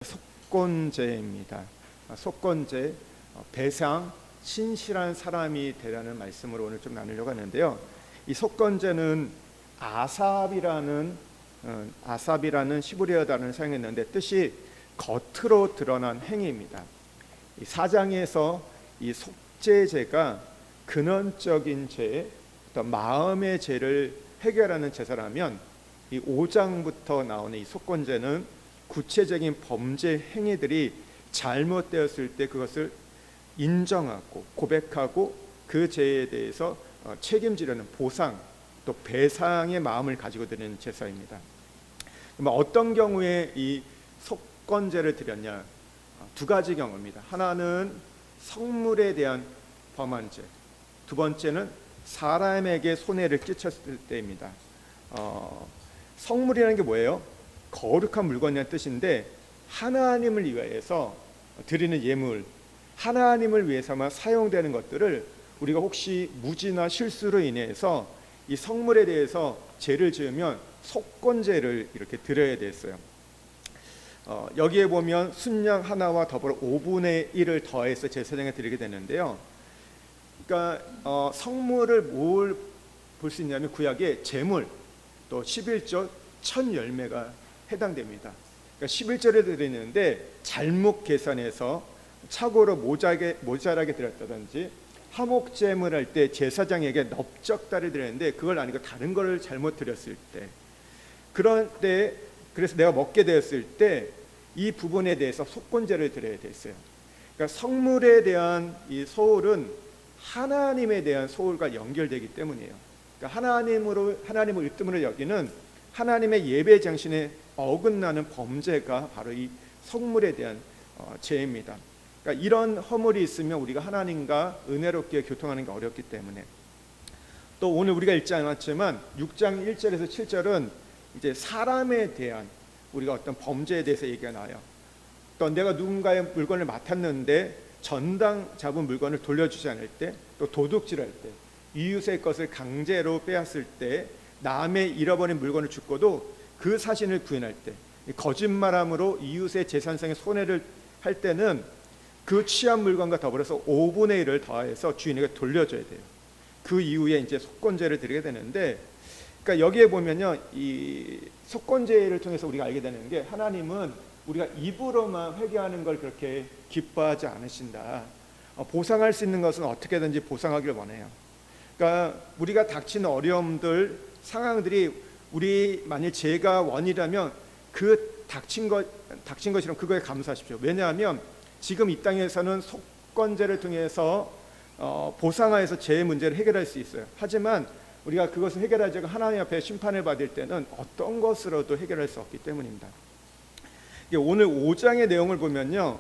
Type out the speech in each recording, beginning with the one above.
속건제입니다. 속건제, 배상, 신실한 사람이 되라는 말씀으로 오늘 좀 나누려고 하는데요. 이 속건제는 아삽이라는 시브리어 단어를 사용했는데 뜻이 겉으로 드러난 행위입니다. 이 4장에서 이 속죄제가 근원적인 죄, 어떤 마음의 죄를 해결하는 제사라면 이 5장부터 나오는 이 속건제는 구체적인 범죄 행위들이 잘못되었을 때 그것을 인정하고 고백하고 그 죄에 대해서 책임지려는 보상 또 배상의 마음을 가지고 드리는 제사입니다. 어떤 경우에 이 속건제를 드렸냐? 두 가지 경우입니다. 하나는 성물에 대한 범한 죄, 두 번째는 사람에게 손해를 끼쳤을 때입니다. 성물이라는 게 뭐예요? 거룩한 물건이라는 뜻인데 하나님을 위해서 드리는 예물, 하나님을 위해서만 사용되는 것들을 우리가 혹시 무지나 실수로 인해서 이 성물에 대해서 죄를 지으면 속건제를 이렇게 드려야 됐어요. 여기에 보면 순양 하나와 더불어 5분의 1을 더해서 제사장에 드리게 되는데요. 그러니까 성물을 뭘 볼 수 있냐면 구약의 제물, 또 11조 첫 열매가 해당됩니다. 그러니까 11절에 드리는데 잘못 계산해서 착오로 모자라게 드렸다든지 화목제물 할 때 제사장에게 넓적다리 드렸는데 그걸 아니고 다른 걸 잘못 드렸을 때, 그럴 때 그래서 내가 먹게 되었을 때 이 부분에 대해서 속건제를 드려야 됐어요. 그러니까 성물에 대한 이 소홀은 하나님에 대한 소홀과 연결되기 때문이에요. 그러니까 하나님을 으뜸으로 여기는 하나님의 예배 정신에 어긋나는 범죄가 바로 이 성물에 대한 죄입니다. 그러니까 이런 허물이 있으면 우리가 하나님과 은혜롭게 교통하는 게 어렵기 때문에, 또 오늘 우리가 읽지 않았지만 6장 1절에서 7절은 이제 사람에 대한 우리가 어떤 범죄에 대해서 얘기가 나와요. 또 내가 누군가의 물건을 맡았는데 전당 잡은 물건을 돌려주지 않을 때, 또 도둑질할 때, 이웃의 것을 강제로 빼앗을 때, 남의 잃어버린 물건을 줍고도 그 사실을 구현할 때, 거짓말함으로 이웃의 재산상의 손해를 할 때는 그 취한 물건과 더불어서 5분의 1을 더해서 주인에게 돌려줘야 돼요. 그 이후에 이제 속건제를 드리게 되는데, 그러니까 여기에 보면요, 이 속건제를 통해서 우리가 알게 되는 게 하나님은 우리가 입으로만 회개하는 걸 그렇게 기뻐하지 않으신다. 보상할 수 있는 것은 어떻게든지 보상하기를 원해요. 그러니까 우리가 닥치는 어려움들, 상황들이 우리 만일 죄가 원이라면 그 닥친 것이라면 그거에 감사하십시오. 왜냐하면 지금 이 땅에서는 속건제를 통해서 보상하여서 죄의 문제를 해결할 수 있어요. 하지만 우리가 그것을 해결하지 않고 하나님 앞에 심판을 받을 때는 어떤 것으로도 해결할 수 없기 때문입니다. 오늘 5장의 내용을 보면요,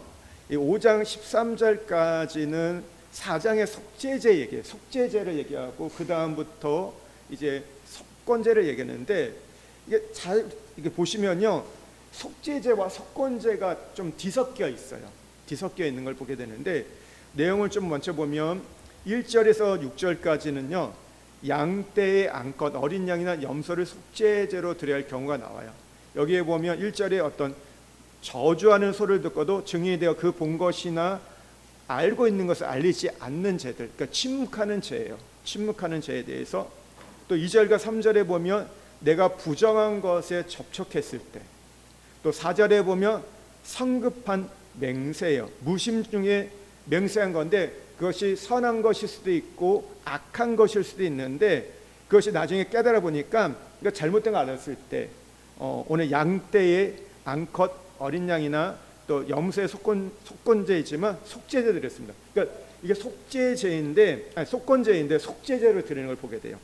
이 5장 13절까지는 4장의 속죄제를 얘기하고 그 다음부터 이제 속건제를 얘기했는데, 이게 보시면요, 속죄제와 속건제가 좀 뒤섞여 있어요. 뒤섞여 있는 걸 보게 되는데, 내용을 좀 먼저 보면 1절에서 6절까지는요, 양떼의 암컷, 어린 양이나 염소를 속죄제로 드려야 할 경우가 나와요. 여기에 보면 1절에 어떤 저주하는 소리를 듣고도 증인이 되어 그 본 것이나 알고 있는 것을 알리지 않는 죄들, 그러니까 침묵하는 죄예요. 침묵하는 죄에 대해서. 또 2절과 3절에 보면 내가 부정한 것에 접촉했을 때, 또 4절에 보면 성급한 맹세예요. 무심 중에 맹세한 건데 그것이 선한 것일 수도 있고 악한 것일 수도 있는데, 그것이 나중에 깨달아 보니까 그러니까 잘못된 걸 알았을 때, 오늘 양떼의 암컷 어린 양이나 또 염소의 속건제이지만 속죄제 드렸습니다. 그러니까 이게 속건제인데 속죄제를 드리는 걸 보게 돼요.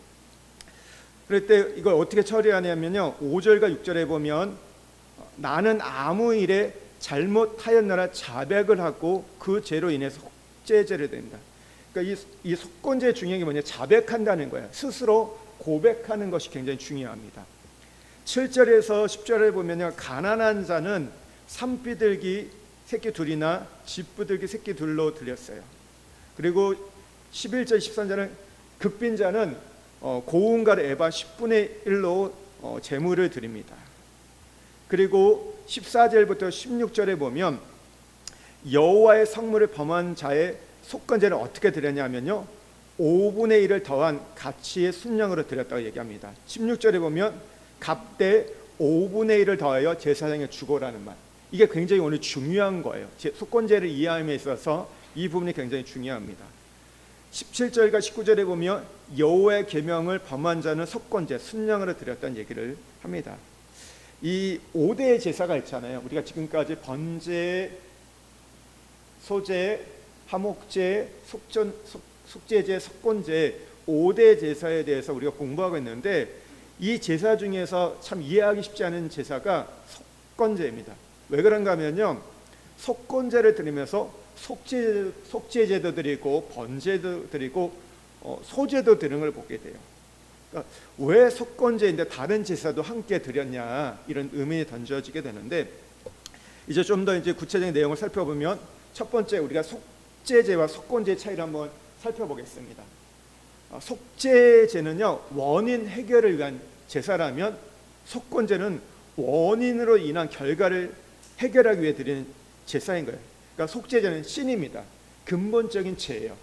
그럴 때 이걸 어떻게 처리하냐면요, 5절과 6절에 보면 나는 아무 일에 잘못하였나라 자백을 하고 그 죄로 인해서 속죄제를 드린다. 그러니까 이 속건제의 중요한 게 뭐냐, 자백한다는 거예요. 스스로 고백하는 것이 굉장히 중요합니다. 7절에서 10절에 보면요, 가난한 자는 산비둘기 새끼 둘이나 집부들기 새끼 둘로 드렸어요. 그리고 11절 13절은 극빈자는 고운가루 에바 10분의 1로 제물을 드립니다. 그리고 14절부터 16절에 보면 여호와의 성물을 범한 자의 속건제를 어떻게 드렸냐면요, 5분의 1을 더한 가치의 순양으로 드렸다고 얘기합니다. 16절에 보면 갑대 5분의 1을 더하여 제사장에 주고라는 말, 이게 굉장히 오늘 중요한 거예요. 속건제를 이해함에 있어서 이 부분이 굉장히 중요합니다. 17절과 19절에 보면 여호와의 계명을 범한 자는 속건제 순양으로 드렸다는 얘기를 합니다. 이 5대의 제사가 있잖아요. 우리가 지금까지 번제, 소제, 화목제, 속죄제, 속건제 5대 제사에 대해서 우리가 공부하고 있는데, 이 제사 중에서 참 이해하기 쉽지 않은 제사가 속건제입니다. 왜 그런가 하면요, 속건제를 드리면서 속죄제도 드리고 번제도 드리고 소제도 드리는 걸 보게 돼요. 그러니까 왜 속건제인데 다른 제사도 함께 드렸냐, 이런 의문이 던져지게 되는데, 이제 좀 더 이제 구체적인 내용을 살펴보면 첫 번째, 우리가 속죄제와 속건제의 차이를 한번 살펴보겠습니다. 속죄제는요, 원인 해결을 위한 제사라면 속건제는 원인으로 인한 결과를 해결하기 위해 드리는 제사인 거예요. 그러니까 속죄제는 신입니다. 근본적인 죄예요.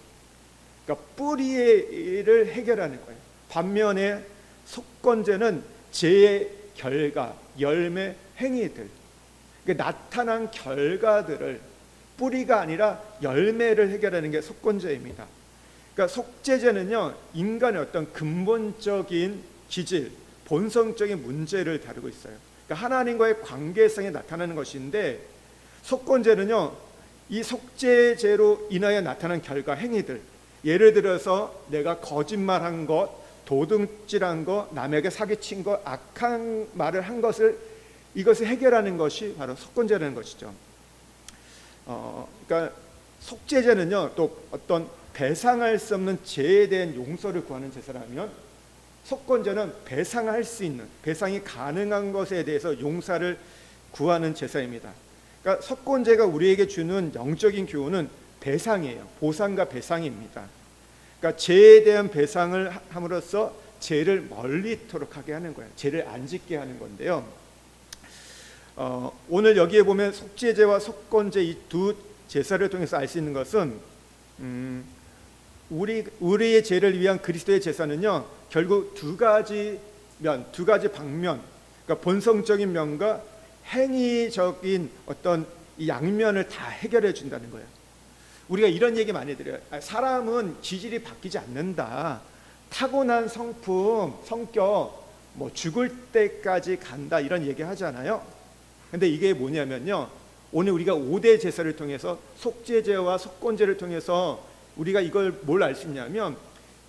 그러니까 뿌리를 해결하는 거예요. 반면에 속건제는 죄의 결과, 열매, 행위들, 그러니까 나타난 결과들을, 뿌리가 아니라 열매를 해결하는 게 속건제입니다. 그러니까 속죄제는요, 인간의 어떤 근본적인 기질, 본성적인 문제를 다루고 있어요. 그러니까 하나님과의 관계성에 나타나는 것인데, 속건제는요, 이 속죄제로 인하여 나타난 결과, 행위들, 예를 들어서 내가 거짓말한 것, 도둑질한 것, 남에게 사기친 것, 악한 말을 한 것을, 이것을 해결하는 것이 바로 속건제라는 것이죠. 그러니까 속죄제는요, 또 어떤 배상할 수 없는 죄에 대한 용서를 구하는 제사라면, 속건제는 배상할 수 있는, 배상이 가능한 것에 대해서 용서를 구하는 제사입니다. 그러니까 속건제가 우리에게 주는 영적인 교훈은 배상이에요. 보상과 배상입니다. 그러니까 죄에 대한 배상을 함으로써 죄를 멀리 있도록 하게 하는 거예요. 죄를 안 짓게 하는 건데요. 오늘 여기에 보면 속죄제와 속건제 이 두 제사를 통해서 알 수 있는 것은, 우리의 죄를 위한 그리스도의 제사는요, 결국 두 가지 면, 두 가지 방면, 그러니까 본성적인 면과 행위적인 어떤 이 양면을 다 해결해 준다는 거예요. 우리가 이런 얘기 많이 드려요. 사람은 기질이 바뀌지 않는다. 타고난 성품, 성격, 뭐 죽을 때까지 간다, 이런 얘기 하잖아요. 근데 이게 뭐냐면요, 오늘 우리가 5대 제사를 통해서, 속죄제와 속건제를 통해서 우리가 이걸 뭘 알 수 있냐면,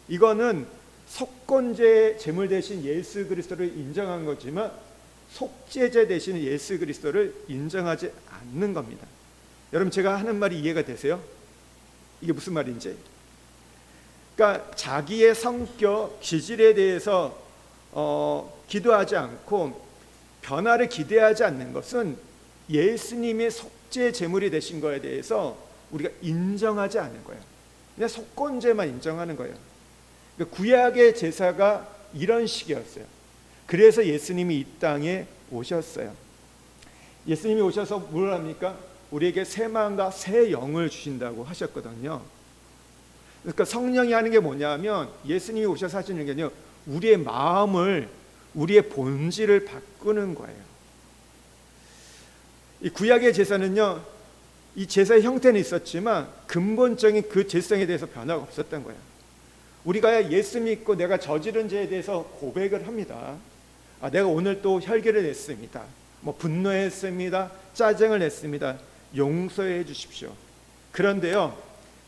이거는 속건제 제물 대신 예수 그리스도를 인정한 거지만 속죄제 대신 예수 그리스도를 인정하지 않는 겁니다. 여러분, 제가 하는 말이 이해가 되세요? 이게 무슨 말인지. 그러니까 자기의 성격, 기질에 대해서 기도하지 않고 변화를 기대하지 않는 것은 예수님의 속죄 제물이 되신 거에 대해서 우리가 인정하지 않는 거예요. 그냥 속건제만 인정하는 거예요. 그러니까 구약의 제사가 이런 식이었어요. 그래서 예수님이 이 땅에 오셨어요. 예수님이 오셔서 뭘 합니까? 우리에게 새 마음과 새 영을 주신다고 하셨거든요. 그러니까 성령이 하는 게 뭐냐면, 예수님이 오셔서 하시는 게요, 우리의 마음을, 우리의 본질을 바꾸는 거예요. 이 구약의 제사는요, 이 제사의 형태는 있었지만 근본적인 그 죄성에 대해서 변화가 없었던 거예요. 우리가 예수 믿고 내가 저지른 죄에 대해서 고백을 합니다. 내가 오늘 또 혈기를 냈습니다. 뭐 분노했습니다. 짜증을 냈습니다. 용서해 주십시오. 그런데요,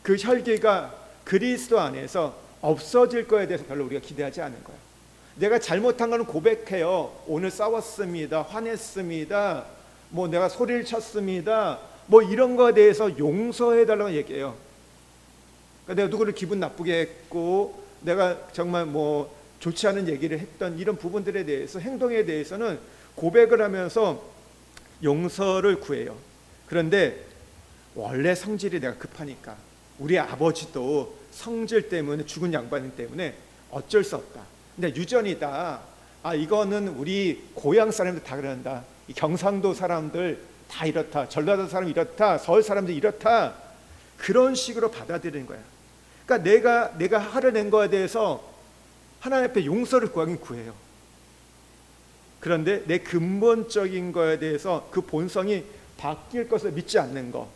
그 혈기가 그리스도 안에서 없어질 거에 대해서 별로 우리가 기대하지 않은 거예요. 내가 잘못한 거는 고백해요. 오늘 싸웠습니다. 화냈습니다. 뭐 내가 소리를 쳤습니다. 뭐 이런 거에 대해서 용서해 달라고 얘기해요. 그러니까 내가 누구를 기분 나쁘게 했고, 내가 정말 뭐 좋지 않은 얘기를 했던 이런 부분들에 대해서, 행동에 대해서는 고백을 하면서 용서를 구해요. 그런데 원래 성질이 내가 급하니까, 우리 아버지도 성질 때문에, 죽은 양반 때문에 어쩔 수 없다. 근데 유전이다. 이거는 우리 고향 사람들 다 그런다. 이 경상도 사람들 다 이렇다, 전라도 사람 이렇다, 서울 사람들 이렇다, 그런 식으로 받아들이는 거야. 그러니까 내가 화를 낸 거에 대해서 하나님 앞에 용서를 구하긴 구해요. 그런데 내 근본적인 거에 대해서 그 본성이 바뀔 것을 믿지 않는 거,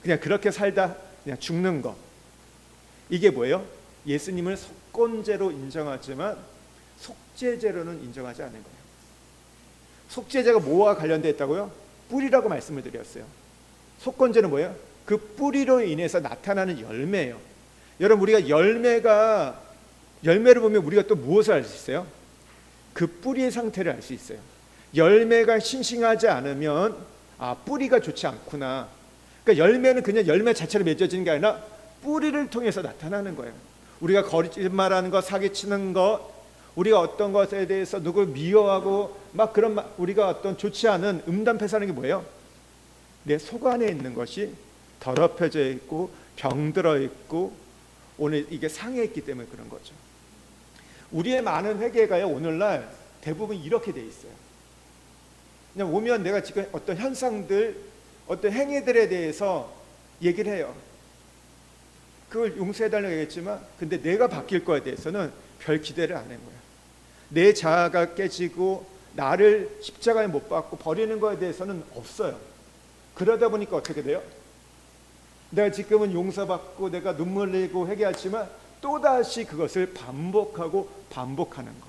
그냥 그렇게 살다 그냥 죽는 거, 이게 뭐예요? 예수님을 속건제로 인정하지만 속죄제로는 인정하지 않는 거예요. 속죄제가 뭐와 관련되어 있다고요? 뿌리라고 말씀을 드렸어요. 속건제는 뭐예요? 그 뿌리로 인해서 나타나는 열매예요. 여러분, 우리가 열매를 보면 우리가 또 무엇을 알 수 있어요? 그 뿌리의 상태를 알 수 있어요. 열매가 싱싱하지 않으면 뿌리가 좋지 않구나. 그러니까 열매는 그냥 열매 자체로 맺어지는 게 아니라 뿌리를 통해서 나타나는 거예요. 우리가 거짓말하는 것, 사기치는 것, 우리가 어떤 것에 대해서 누굴 미워하고 막 그런 우리가 어떤 좋지 않은 음담패사는 게 뭐예요? 내 속 안에 있는 것이 더럽혀져 있고 병들어 있고 오늘 이게 상해 있기 때문에 그런 거죠. 우리의 많은 회개가요, 오늘날 대부분 이렇게 돼 있어요. 그냥 오면 내가 지금 어떤 현상들, 어떤 행위들에 대해서 얘기를 해요. 그걸 용서해달라고 얘기했지만 근데 내가 바뀔 거에 대해서는 별 기대를 안 한 거야. 내 자아가 깨지고 나를 십자가에 못 박고 버리는 거에 대해서는 없어요. 그러다 보니까 어떻게 돼요? 내가 지금은 용서받고 내가 눈물 흘리고 회개하지만 또다시 그것을 반복하고 반복하는 거.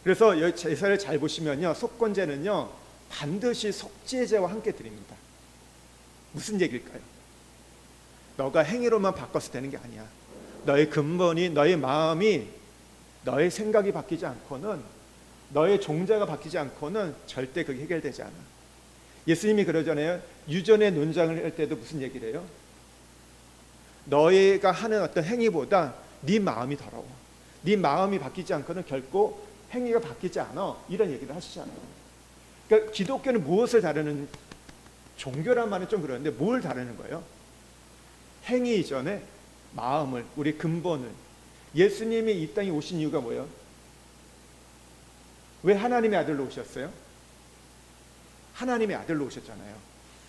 그래서 이 제사를 잘 보시면요, 속건제는요 반드시 속죄제와 함께 드립니다. 무슨 얘기일까요? 너가 행위로만 바꿔서 되는 게 아니야. 너의 근본이, 너의 마음이, 너의 생각이 바뀌지 않고는, 너의 종자가 바뀌지 않고는 절대 그게 해결되지 않아. 예수님이 그러잖아요. 유전의 논장을 할 때도 무슨 얘기를 해요? 너희가 하는 어떤 행위보다 네 마음이 더러워. 네 마음이 바뀌지 않고는 결코 행위가 바뀌지 않아. 이런 얘기를 하시잖아요. 그러니까 기독교는 무엇을 다루는, 종교란 말은 좀 그런데 뭘 다루는 거예요? 행위 이전에 마음을, 우리 근본을. 예수님이 이 땅에 오신 이유가 뭐예요? 왜 하나님의 아들로 오셨어요? 하나님의 아들로 오셨잖아요.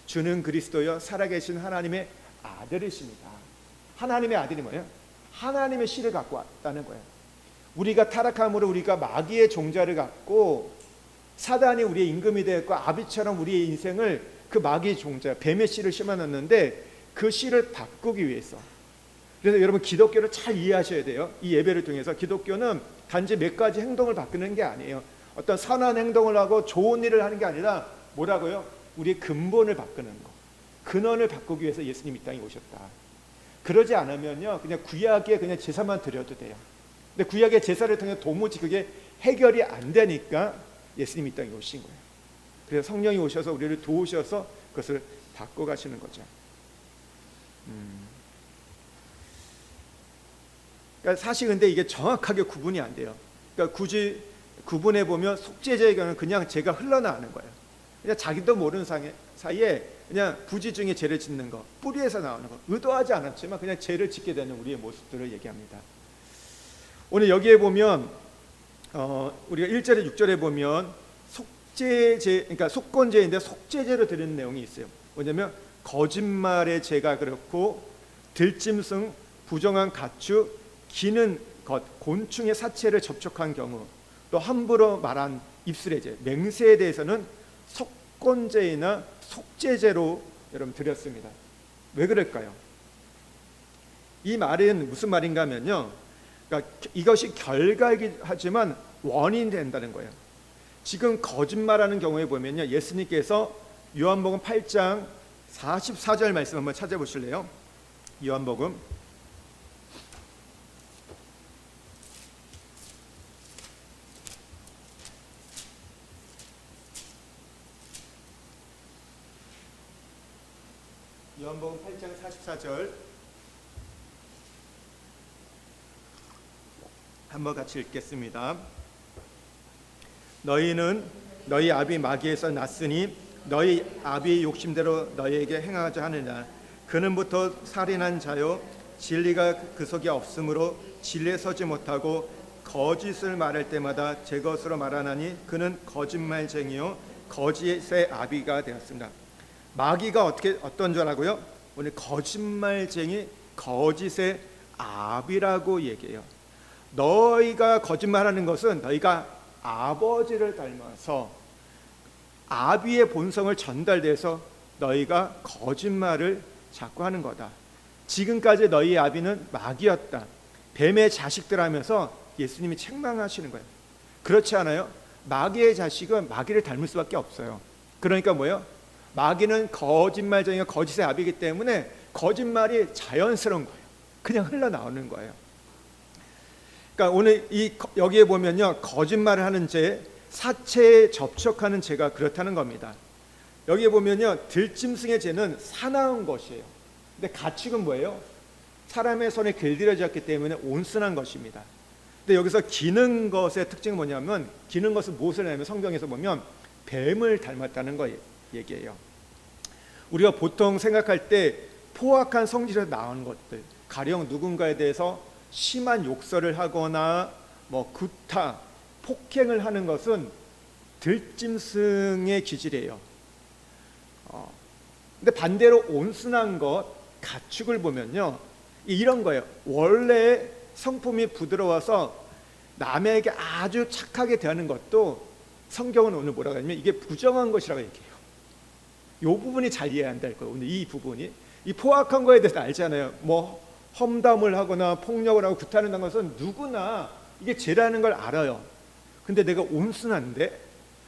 주는 그리스도여 살아계신 하나님의 아들이십니다. 하나님의 아들이 뭐예요? 하나님의 씨를 갖고 왔다는 거예요. 우리가 타락함으로 우리가 마귀의 종자를 갖고 사단이 우리의 임금이 되었고 아비처럼 우리의 인생을 그 마귀의 종자, 뱀의 씨를 심어놨는데 그 씨를 바꾸기 위해서. 그래서 여러분 기독교를 잘 이해하셔야 돼요. 이 예배를 통해서 기독교는 단지 몇 가지 행동을 바꾸는 게 아니에요. 어떤 선한 행동을 하고 좋은 일을 하는 게 아니라 뭐라고요? 우리의 근본을 바꾸는 거, 근원을 바꾸기 위해서 예수님이 이 땅에 오셨다. 그러지 않으면요 그냥 구약에 그냥 제사만 드려도 돼요. 근데 구약의 제사를 통해 도무지 그게 해결이 안 되니까 예수님이 이 땅에 오신 거예요. 그래서 성령이 오셔서 우리를 도우셔서 그것을 바꿔 가시는 거죠. 그러니까 사실 근데 이게 정확하게 구분이 안 돼요. 그러니까 굳이 구분해 보면 속죄제의 경우는 그냥 죄가 흘러나오는 거예요. 그냥 자기도 모르는 사이에 그냥 부지중에 죄를 짓는 거, 뿌리에서 나오는 거, 의도하지 않았지만 그냥 죄를 짓게 되는 우리의 모습들을 얘기합니다. 오늘 여기에 보면 우리가 1절에 6절에 보면 속죄제, 그러니까 속건제인데 속죄제로 드리는 내용이 있어요. 뭐냐면 거짓말의 죄가 그렇고 들짐승, 부정한 가축, 기는 것, 곤충의 사체를 접촉한 경우, 또 함부로 말한 입술의 죄, 맹세에 대해서는 속건제이나 속죄제로 여러분 드렸습니다. 왜 그럴까요? 이 말은 무슨 말인가 하면요, 그러니까 이것이 결과이긴 하지만 원인이 된다는 거예요. 지금 거짓말하는 경우에 보면요, 예수님께서 요한복음 8장 44절 말씀 한번 찾아보실래요? 요한복음 8장 44절 한번 같이 읽겠습니다. 너희는 너희 아비 마귀에서 났으니 너희 아비의 욕심대로 너희에게 행하자 하느냐. 그는부터 살인한 자요 진리가 그 속에 없으므로 진리에 서지 못하고 거짓을 말할 때마다 제 것으로 말하나니 그는 거짓말쟁이요 거짓의 아비가 되었습니다. 마귀가 어떤 자라고요? 오늘 거짓말쟁이 거짓의 아비라고 얘기해요. 너희가 거짓말하는 것은 너희가 아버지를 닮아서 아비의 본성을 전달돼서 너희가 거짓말을 자꾸 하는 거다. 지금까지 너희의 아비는 마귀였다. 뱀의 자식들 하면서 예수님이 책망하시는 거예요. 그렇지 않아요? 마귀의 자식은 마귀를 닮을 수밖에 없어요. 그러니까 뭐예요? 마귀는 거짓말쟁이가 거짓의 아비이기 때문에 거짓말이 자연스러운 거예요. 그냥 흘러나오는 거예요. 그러니까 오늘 여기에 보면요, 거짓말을 하는 죄, 사체에 접촉하는 죄가 그렇다는 겁니다. 여기에 보면요, 들짐승의 죄는 사나운 것이에요. 근데 가축은 뭐예요? 사람의 손에 길들여졌기 때문에 온순한 것입니다. 근데 여기서 기는 것의 특징은 뭐냐면, 기는 것은 무엇을 하냐면 성경에서 보면 뱀을 닮았다는 거 얘기해요. 우리가 보통 생각할 때 포악한 성질에서 나오는 것들, 가령 누군가에 대해서 심한 욕설을 하거나 구타, 폭행을 하는 것은 들짐승의 기질이에요. 근데 반대로 온순한 것, 가축을 보면요, 이런 거예요. 원래 성품이 부드러워서 남에게 아주 착하게 대하는 것도 성경은 오늘 뭐라고 하냐면 이게 부정한 것이라고 얘기해요. 이 부분이 잘 이해해야 한다는 거예요. 오늘 이 부분이, 이 포악한 거에 대해서 알잖아요. 험담을 하거나 폭력을 하고 구타하는 것은 누구나 이게 죄라는 걸 알아요. 근데 내가 온순한데,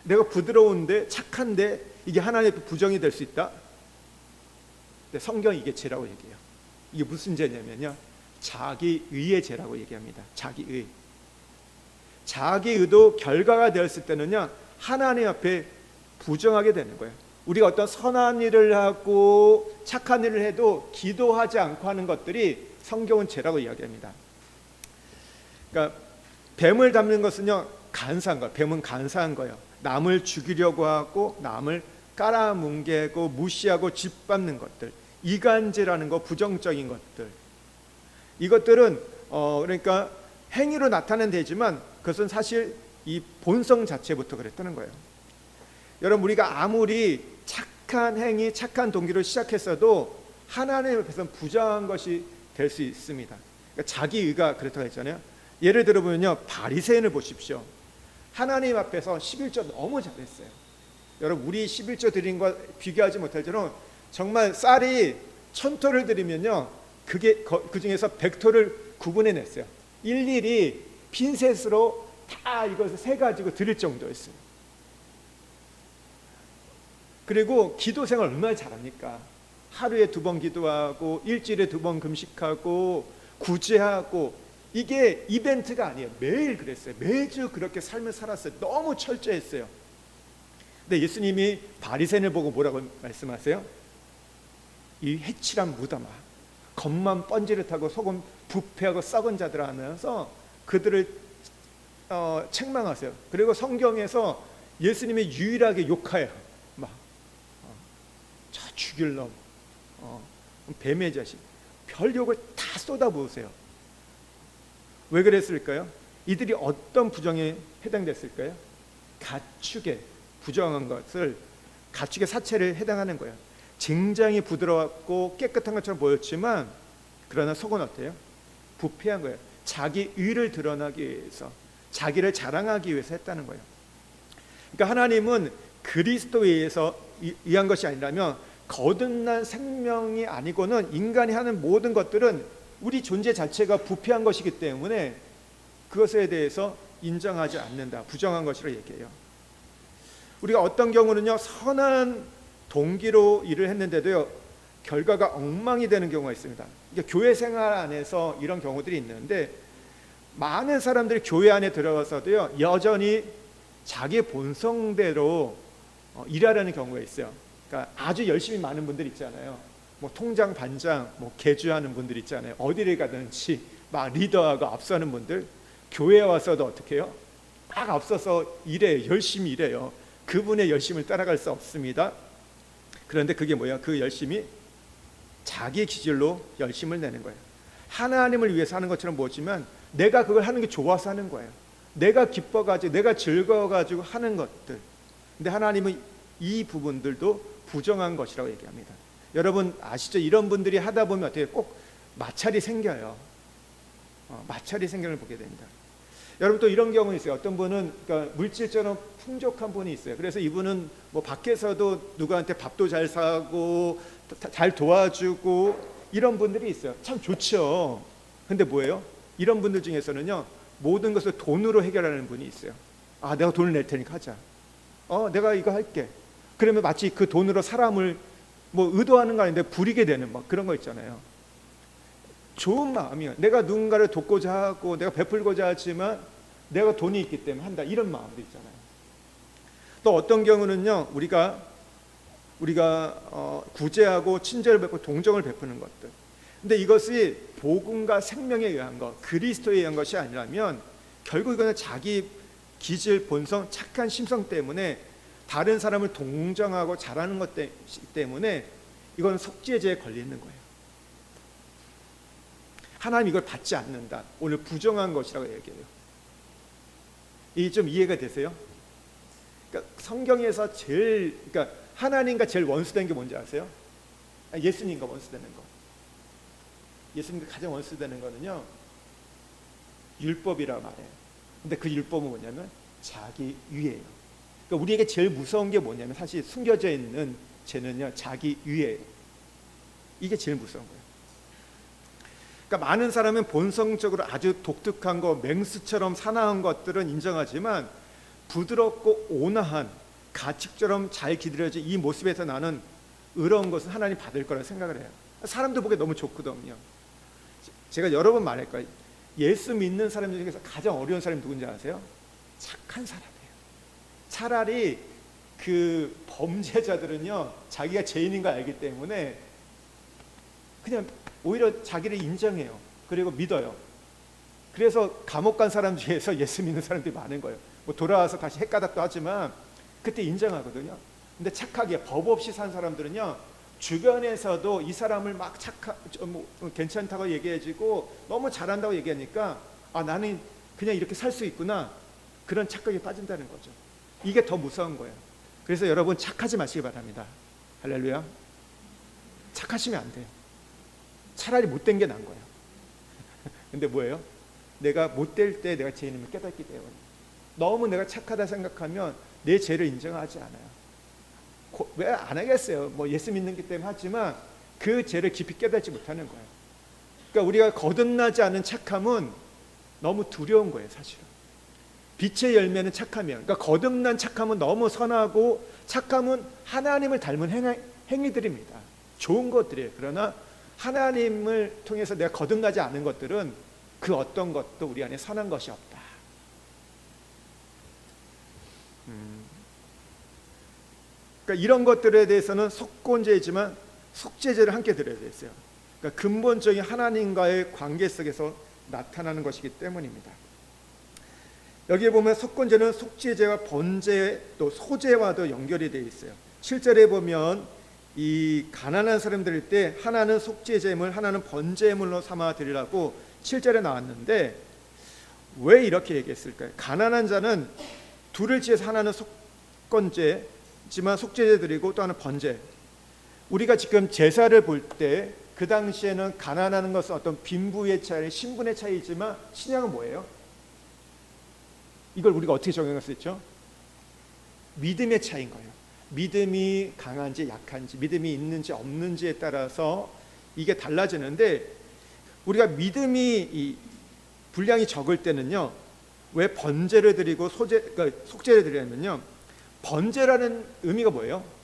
내가 부드러운데, 착한데 이게 하나님의 부정이 될 수 있다? 근데 성경이 이게 죄라고 얘기해요. 이게 무슨 죄냐면요, 자기의의 죄라고 얘기합니다. 자기의. 자기의도 결과가 되었을 때는요, 하나님 앞에 부정하게 되는 거예요. 우리가 어떤 선한 일을 하고 착한 일을 해도 기도하지 않고 하는 것들이 성경은 죄라고 이야기합니다. 그러니까 뱀을 닮는 것은요, 간사한 거예요. 뱀은 간사한 거예요. 남을 죽이려고 하고 남을 깔아뭉개고 무시하고 짓밟는 것들, 이간질하는 거, 부정적인 것들, 이것들은 그러니까 행위로 나타내는 되지만 그것은 사실 이 본성 자체부터 그랬다는 거예요. 여러분, 우리가 아무리 착한 행위, 착한 동기로 시작했어도 하나님 앞에서는 부정한 것이 될 수 있습니다. 그러니까 자기의가 그렇다고 했잖아요. 예를 들어 보면요, 바리새인을 보십시오. 하나님 앞에서 11조 너무 잘했어요. 여러분, 우리 11조 드린 것 비교하지 못할 정도로 정말 쌀이 1000토를 드리면요, 그게 그 중에서 100토를 구분해냈어요. 일일이 핀셋으로 다 이것을 세 가지고 드릴 정도였어요. 그리고 기도 생활 얼마나 잘합니까? 하루에 2번 기도하고 일주일에 2번 금식하고 구제하고, 이게 이벤트가 아니에요. 매일 그랬어요. 매주 그렇게 삶을 살았어요. 너무 철저했어요. 근데 예수님이 바리새인을 보고 뭐라고 말씀하세요? 이 해칠한 무덤아, 겉만 번지르하고 속은 부패하고 썩은 자들 하면서 그들을 책망하세요. 그리고 성경에서 예수님이 유일하게 욕해요. 저 죽일 놈, 뱀의 자식, 별 욕을 다 쏟아부으세요. 왜 그랬을까요? 이들이 어떤 부정에 해당됐을까요? 가축의 부정한 것을, 가축의 사체를 해당하는 거예요. 굉장히 부드러웠고 깨끗한 것처럼 보였지만 그러나 속은 어때요? 부패한 거예요. 자기 의를 드러나기 위해서, 자기를 자랑하기 위해서 했다는 거예요. 그러니까 하나님은 그리스도에 의해서 위한 것이 아니라면 거듭난 생명이 아니고는 인간이 하는 모든 것들은 우리 존재 자체가 부패한 것이기 때문에 그것에 대해서 인정하지 않는다, 부정한 것이라 얘기해요. 우리가 어떤 경우는요, 선한 동기로 일을 했는데도요, 결과가 엉망이 되는 경우가 있습니다. 그러니까 교회 생활 안에서 이런 경우들이 있는데, 많은 사람들이 교회 안에 들어가서도요, 여전히 자기 본성대로 일하려는 경우가 있어요. 그러니까 아주 열심히 많은 분들 있잖아요. 통장, 반장, 개주하는 분들 있잖아요. 어디를 가든지 막 리더하고 앞서는 분들, 교회에 와서도 어떻게 해요? 막 앞서서 일해요. 열심히 일해요. 그분의 열심을 따라갈 수 없습니다. 그런데 그게 뭐야? 그 열심이 자기 기질로 열심을 내는 거예요. 하나님을 위해서 하는 것처럼 보지만 내가 그걸 하는 게 좋아서 하는 거예요. 내가 기뻐가지고 내가 즐거워가지고 하는 것들. 근데 하나님은 이 부분들도 부정한 것이라고 얘기합니다. 여러분 아시죠? 이런 분들이 하다 보면 어떻게 꼭 마찰이 생겨요. 마찰이 생겨를 보게 됩니다. 여러분 또 이런 경우 있어요. 어떤 분은 그러니까 물질적으로 풍족한 분이 있어요. 그래서 이분은 뭐 밖에서도 누구한테 밥도 잘 사고 잘 도와주고 이런 분들이 있어요. 참 좋죠. 근데 뭐예요? 이런 분들 중에서는요, 모든 것을 돈으로 해결하는 분이 있어요. 아, 내가 돈을 낼 테니까 하자. 내가 이거 할게. 그러면 마치 그 돈으로 사람을 뭐 의도하는 거 아닌데 부리게 되는 막 그런 거 있잖아요. 좋은 마음이야. 내가 누군가를 돕고자 하고 내가 베풀고자 하지만 내가 돈이 있기 때문에 한다. 이런 마음도 있잖아요. 또 어떤 경우는요, 우리가 구제하고 친절을 베풀고 동정을 베푸는 것들. 근데 이것이 복음과 생명에 의한 것, 그리스도에 의한 것이 아니라면 결국 이거는 자기 기질, 본성, 착한 심성 때문에 다른 사람을 동정하고 잘하는 것 때문에 이건 속죄죄에 걸리는 거예요. 하나님 이걸 받지 않는다. 오늘 부정한 것이라고 얘기해요. 이게 좀 이해가 되세요? 그러니까 성경에서 그러니까 하나님과 제일 원수된 게 뭔지 아세요? 예수님과 원수되는 거. 예수님과 가장 원수되는 거는요, 율법이라 말해요. 근데 그 율법은 뭐냐면 자기 유예예요. 그러니까 우리에게 제일 무서운 게 뭐냐면 사실 숨겨져 있는 죄는요, 자기 유예예요. 이게 제일 무서운 거예요. 그러니까 많은 사람은 본성적으로 아주 독특한 거, 맹수처럼 사나운 것들은 인정하지만 부드럽고 온화한 가축처럼 잘 기다려진 이 모습에서 나는 의로운 것은 하나님 받을 거라 생각을 해요. 사람들 보기에 너무 좋거든요. 제가 여러 번 말할 거예요. 예수 믿는 사람 중에서 가장 어려운 사람이 누군지 아세요? 착한 사람이에요. 차라리 그 범죄자들은요, 자기가 죄인인 걸 알기 때문에 그냥 오히려 자기를 인정해요. 그리고 믿어요. 그래서 감옥 간 사람 중에서 예수 믿는 사람들이 많은 거예요. 뭐 돌아와서 다시 헷가닥도 하지만 그때 인정하거든요. 근데 착하게 법 없이 산 사람들은요, 주변에서도 이 사람을 막 괜찮다고 얘기해주고 너무 잘한다고 얘기하니까 나는 그냥 이렇게 살 수 있구나, 그런 착각에 빠진다는 거죠. 이게 더 무서운 거예요. 그래서 여러분 착하지 마시기 바랍니다. 할렐루야. 착하시면 안 돼요. 차라리 못된 게 나은 거예요. 근데 뭐예요? 내가 못될 때 내가 죄인임을 깨닫기 때문에. 너무 내가 착하다 생각하면 내 죄를 인정하지 않아요. 왜 안 하겠어요? 뭐 예수 믿는 기 때문에 하지만 그 죄를 깊이 깨닫지 못하는 거예요. 그러니까 우리가 거듭나지 않은 착함은 너무 두려운 거예요, 사실은. 빛의 열매는 착함이에요. 그러니까 거듭난 착함은 너무 선하고, 착함은 하나님을 닮은 행위들입니다. 좋은 것들이에요. 그러나 하나님을 통해서 내가 거듭나지 않은 것들은 그 어떤 것도 우리 안에 선한 것이 없다. 그러니까 이런 것들에 대해서는 속건제이지만 속죄제를 함께 드려야 됐어요. 그러니까 근본적인 하나님과의 관계 속에서 나타나는 것이기 때문입니다. 여기에 보면 속건제는 속죄제와 번제 또 소제와도 연결이 되어 있어요. 7절에 보면 이 가난한 사람들일 때 하나는 속죄제물, 하나는 번제물로 삼아 드리라고 7절에 나왔는데 왜 이렇게 얘기했을까요? 가난한 자는 둘을 지어서 하나는 속건제지만 속죄제 드리고 또 하나는 번제. 우리가 지금 제사를 볼 때 그 당시에는 가난하는 것은 어떤 빈부의 차이, 신분의 차이지만 신약은 뭐예요? 이걸 우리가 어떻게 적용할 수 있죠? 믿음의 차이인 거예요. 믿음이 강한지 약한지, 믿음이 있는지 없는지에 따라서 이게 달라지는데, 우리가 믿음이 분량이 적을 때는요, 왜 번제를 드리고 그러니까 속죄를 드리냐면요, 번제라는 의미가 뭐예요?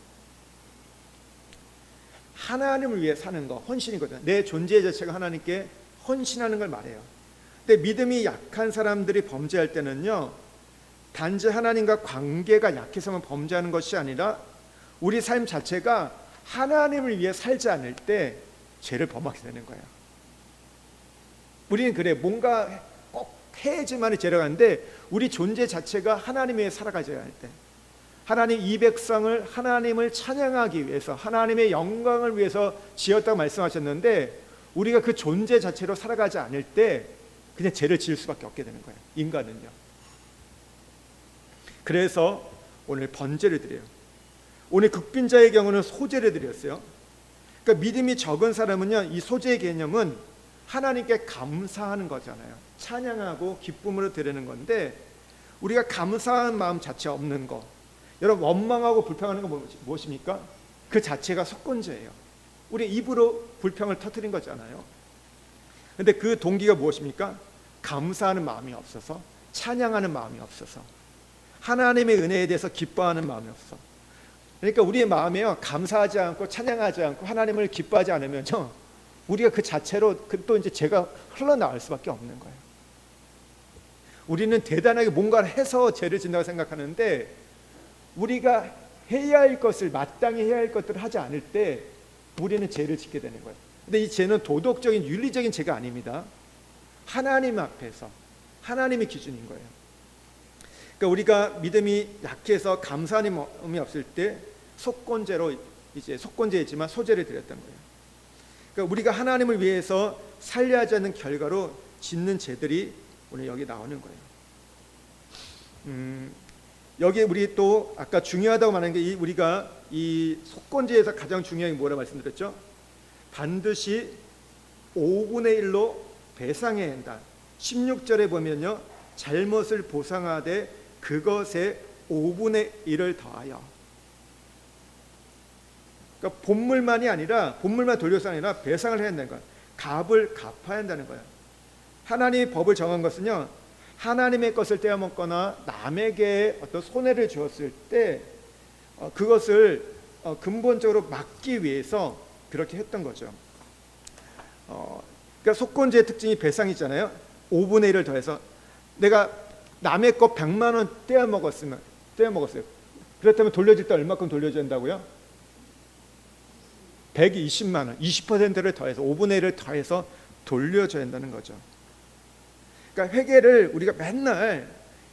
하나님을 위해 사는 거, 헌신이거든요. 내 존재 자체가 하나님께 헌신하는 걸 말해요. 근데 믿음이 약한 사람들이 범죄할 때는요, 단지 하나님과 관계가 약해서만 범죄하는 것이 아니라 우리 삶 자체가 하나님을 위해 살지 않을 때 죄를 범하게 되는 거예요. 우리는 그래, 뭔가 꼭 해야지만 죄를 하는데 우리 존재 자체가 하나님 위해 살아가져야 할 때, 하나님 이 백성을 하나님을 찬양하기 위해서, 하나님의 영광을 위해서 지었다고 말씀하셨는데 우리가 그 존재 자체로 살아가지 않을 때 그냥 죄를 지을 수밖에 없게 되는 거예요. 인간은요. 그래서 오늘 번제를 드려요. 오늘 극빈자의 경우는 소제를 드렸어요. 그러니까 믿음이 적은 사람은요, 이 소제의 개념은 하나님께 감사하는 거잖아요. 찬양하고 기쁨으로 드리는 건데, 우리가 감사한 마음 자체 없는 거, 여러분 원망하고 불평하는 거 무엇입니까? 그 자체가 속건제예요. 우리 입으로 불평을 터뜨린 거잖아요. 근데 그 동기가 무엇입니까? 감사하는 마음이 없어서, 찬양하는 마음이 없어서, 하나님의 은혜에 대해서 기뻐하는 마음이 없어. 그러니까 우리의 마음에요, 감사하지 않고 찬양하지 않고 하나님을 기뻐하지 않으면요, 우리가 그 자체로 또 이제 죄가 흘러나올 수밖에 없는 거예요. 우리는 대단하게 뭔가를 해서 죄를 짓는다고 생각하는데, 우리가 해야 할 것을, 마땅히 해야 할 것들을 하지 않을 때 우리는 죄를 짓게 되는 거예요. 근데 이 죄는 도덕적인 윤리적인 죄가 아닙니다. 하나님 앞에서 하나님의 기준인 거예요. 그러니까 우리가 믿음이 약해서 감사하는 마음이 없을 때 속건제로, 이제 속건제이지만 소제를 드렸던 거예요. 그러니까 우리가 하나님을 위해서 살려하지 않는 결과로 짓는 죄들이 오늘 여기 나오는 거예요. 여기 우리 또 아까 중요하다고 말한 게, 우리가 이 속건제에서 가장 중요한 게 뭐라 말씀드렸죠? 반드시 5분의 1로 배상해야 한다. 16절에 보면요, 잘못을 보상하되 그것에 5분의 1을 더하여. 그러니까 본물만이 아니라, 본물만 돌려서 아니라 배상을 해야 한다는 거예요. 값을 갚아야 한다는 거예요. 하나님이 법을 정한 것은요, 하나님의 것을 떼어먹거나 남에게 어떤 손해를 주었을 때 그것을 근본적으로 막기 위해서 그렇게 했던 거죠. 그러니까 속건제의 특징이 배상이잖아요. 5분의 1을 더해서, 내가 남의 거 100만 원 떼어먹었어요. 그렇다면 돌려줄 때 얼마큼 돌려줘야 한다고요? 120만 원, 20%를 더해서, 5분의 1을 더해서 돌려줘야 한다는 거죠. 그러니까 회개를 우리가 맨날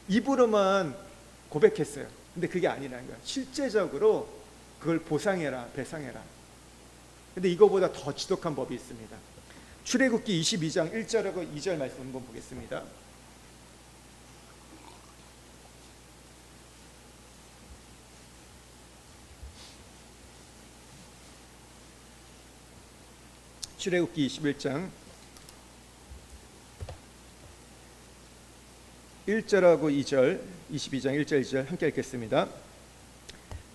입으로만 고백했어요. 근데 그게 아니라는 거예요. 실제적으로 그걸 보상해라, 배상해라. 근데 이거보다 더 지독한 법이 있습니다. 출애굽기 22장 1절하고 2절 말씀 한번 보겠습니다. 출애굽기 21장 1절하고 2절, 22장 1절 2절 함께 읽겠습니다.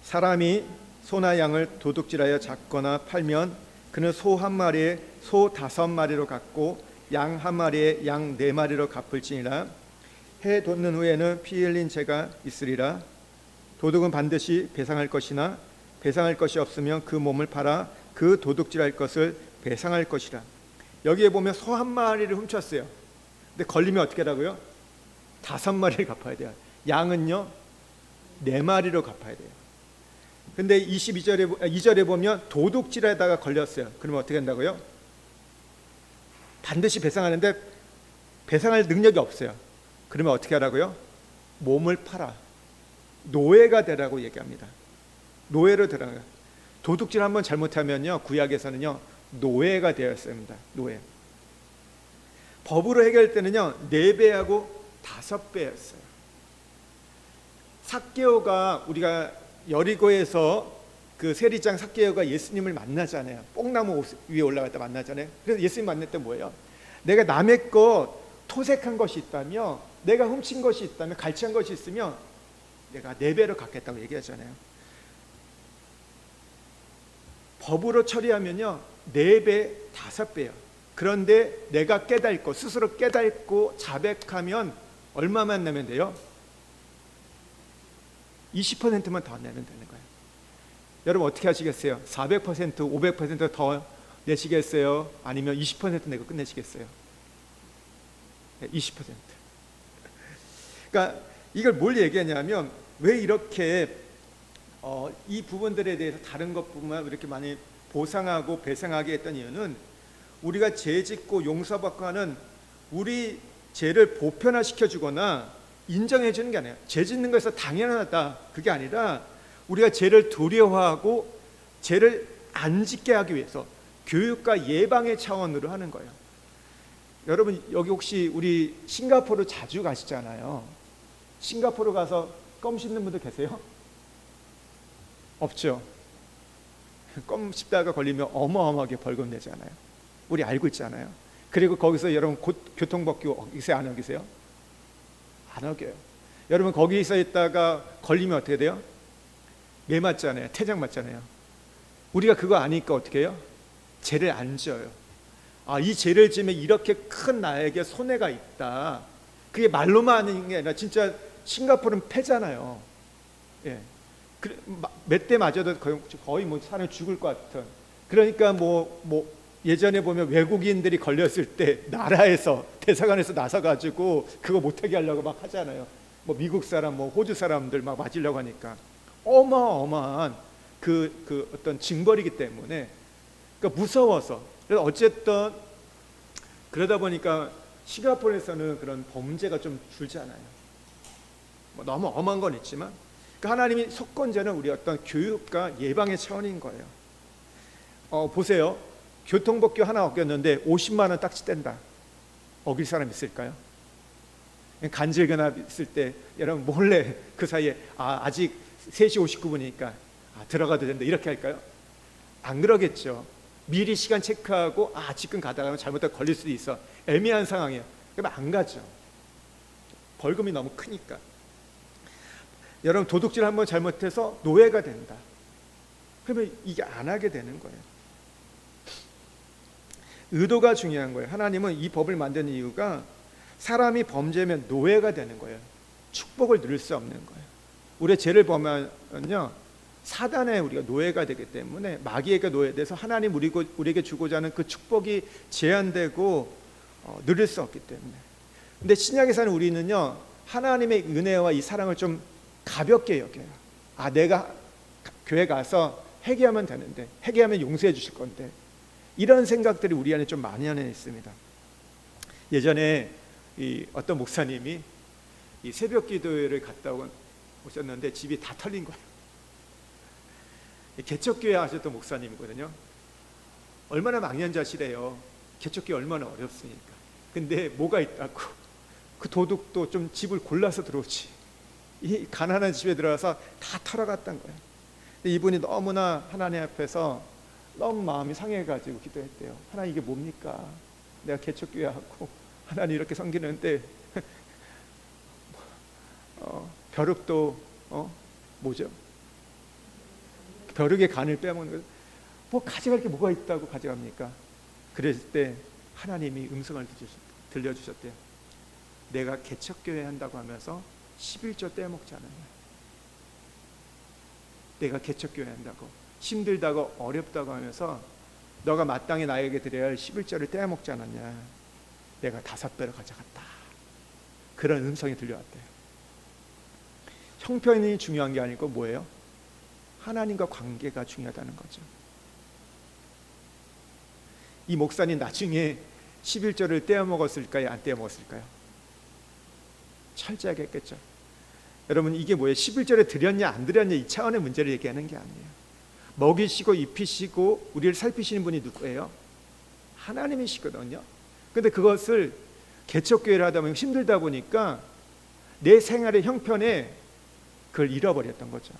사람이 소나 양을 도둑질하여 잡거나 팔면 그는 소 한 마리에 소 5마리로 갚고 양 한 마리에 양 4마리로 갚을지니라. 해 돋는 후에는 피 흘린 죄가 있으리라. 도둑은 반드시 배상할 것이나 배상할 것이 없으면 그 몸을 팔아 그 도둑질할 것을 배상할 것이라. 여기에 보면 소 한 마리를 훔쳤어요. 근데 걸리면 어떻게 하라고요? 5마리를 갚아야 돼요. 양은요 4마리로 갚아야 돼요. 근데 2절에 보면 도둑질하다가 걸렸어요. 그러면 어떻게 한다고요? 반드시 배상하는데 배상할 능력이 없어요. 그러면 어떻게 하라고요? 몸을 팔아 노예가 되라고 얘기합니다. 노예로 되라고요. 도둑질 한번 잘못하면요, 구약에서는요 노예가 되었습니다. 노예. 법으로 해결할 때는요 4배하고 5배였어요. 삭개오가, 우리가 여리고에서 그 세리장 삭개오가 예수님을 만나잖아요. 뽕나무 위에 올라갔다 만나잖아요. 그래서 예수님 만날 때 뭐예요? 내가 남의 거 토색한 것이 있다며, 내가 훔친 것이 있다며, 갈취한 것이 있으면 내가 4배로 갚겠다고 얘기하잖아요. 법으로 처리하면요 4배, 5배요. 그런데 내가 깨닫고, 스스로 깨닫고 자백하면 얼마만 내면 돼요? 20%만 더 내면 되는 거예요. 여러분 어떻게 하시겠어요? 400%, 500% 더 내시겠어요? 아니면 20% 내고 끝내시겠어요? 20%. 그러니까 이걸 뭘 얘기하냐면, 왜 이렇게 이 부분들에 대해서 다른 것뿐만 이렇게 많이 보상하고 배상하게 했던 이유는, 우리가 죄 짓고 용서받고 하는 우리 죄를 보편화시켜 주거나 인정해 주는 게 아니에요. 죄 짓는 것에서 당연하다, 그게 아니라 우리가 죄를 두려워하고 죄를 안 짓게 하기 위해서 교육과 예방의 차원으로 하는 거예요. 여러분 여기 혹시 우리 싱가포르 자주 가시잖아요. 싱가포르 가서 껌 씹는 분들 계세요? 없죠. 껌 씹다가 걸리면 어마어마하게 벌금 내잖아요. 우리 알고 있잖아요. 그리고 거기서 여러분 교통법규 어기세요? 안 어기세요? 안 어겨요. 여러분 거기서 있다가 걸리면 어떻게 돼요? 매 맞잖아요. 퇴장 맞잖아요. 우리가 그거 아니까 어떻게 해요? 죄를 안 지어요. 이 죄를 지으면 이렇게 큰 나에게 손해가 있다. 그게 말로만 하는 게 아니라 진짜 싱가포르는 패잖아요. 예. 몇 대 맞아도 거의 뭐 사람이 죽을 것 같은. 그러니까 뭐 예전에 보면 외국인들이 걸렸을 때 나라에서 대사관에서 나서가지고 그거 못하게 하려고 막 하잖아요. 뭐 미국 사람, 뭐 호주 사람들 막 맞으려고 하니까 어마어마한 그 어떤 징벌이기 때문에 그러니까 무서워서. 그래서 어쨌든 그러다 보니까 싱가포르에서는 그런 범죄가 좀 줄잖아요. 뭐 너무 엄한 건 있지만 그러니까 하나님이 속건제는 우리 어떤 교육과 예방의 차원인 거예요. 보세요. 교통법규 하나 어겼는데 50만 원 딱지 뗀다. 어길 사람 있을까요? 간질거나 있을 때 여러분 몰래 그 사이에 아직 3시 59분이니까 들어가도 된다 이렇게 할까요? 안 그러겠죠. 미리 시간 체크하고 지금 가다가 잘못하면 걸릴 수도 있어. 애매한 상황이에요. 그러면 안 가죠. 벌금이 너무 크니까. 여러분 도둑질 한번 잘못해서 노예가 된다. 그러면 이게 안 하게 되는 거예요. 의도가 중요한 거예요. 하나님은 이 법을 만든 이유가 사람이 범죄면 노예가 되는 거예요. 축복을 누릴 수 없는 거예요. 우리의 죄를 범하면요 사단에 우리가 노예가 되기 때문에 마귀에게 노예돼서 하나님 우리에게 주고자 하는 그 축복이 제한되고 누릴 수 없기 때문에. 근데 신약에 사는 우리는요 하나님의 은혜와 이 사랑을 좀 가볍게 여겨요. 내가 교회 가서 회개하면 되는데, 회개하면 용서해 주실 건데, 이런 생각들이 우리 안에 좀 많이 안에 있습니다. 예전에 어떤 목사님이 이 새벽 기도회를 갔다 오셨는데 집이 다 털린 거예요. 개척교회 하셨던 목사님이거든요. 얼마나 망연자실해요. 개척교회 얼마나 어렵습니까? 근데 뭐가 있다고 그 도둑도 좀 집을 골라서 들어오지. 이 가난한 집에 들어가서 다 털어갔던 거예요. 근데 이분이 너무나 하나님 앞에서 너무 마음이 상해가지고 기도했대요. 하나님 이게 뭡니까? 내가 개척교회하고 하나님 이렇게 섬기는데 벼룩도 뭐죠? 벼룩의 간을 빼먹는 거예요. 뭐 가져갈 게 뭐가 있다고 가져갑니까? 그랬을 때 하나님이 음성을 들려주셨대요. 내가 개척교회 한다고 하면서 11조 떼먹지 않았냐. 내가 개척교회 한다고 힘들다고 어렵다고 하면서 너가 마땅히 나에게 드려야 할 11조를 떼먹지 않았냐. 내가 5배로 가져갔다. 그런 음성이 들려왔대요. 형편이 중요한 게 아니고 뭐예요? 하나님과 관계가 중요하다는 거죠. 이 목사님 나중에 11조를 떼어먹었을까요? 안 떼어먹었을까요? 철저하게 했겠죠. 여러분 이게 뭐예요? 11조를 드렸냐 안 드렸냐 이 차원의 문제를 얘기하는 게 아니에요. 먹이시고 입히시고 우리를 살피시는 분이 누구예요? 하나님이시거든요. 근데 그것을 개척교회를 하다 보면 힘들다 보니까 내 생활의 형편에 그걸 잃어버렸던 거죠.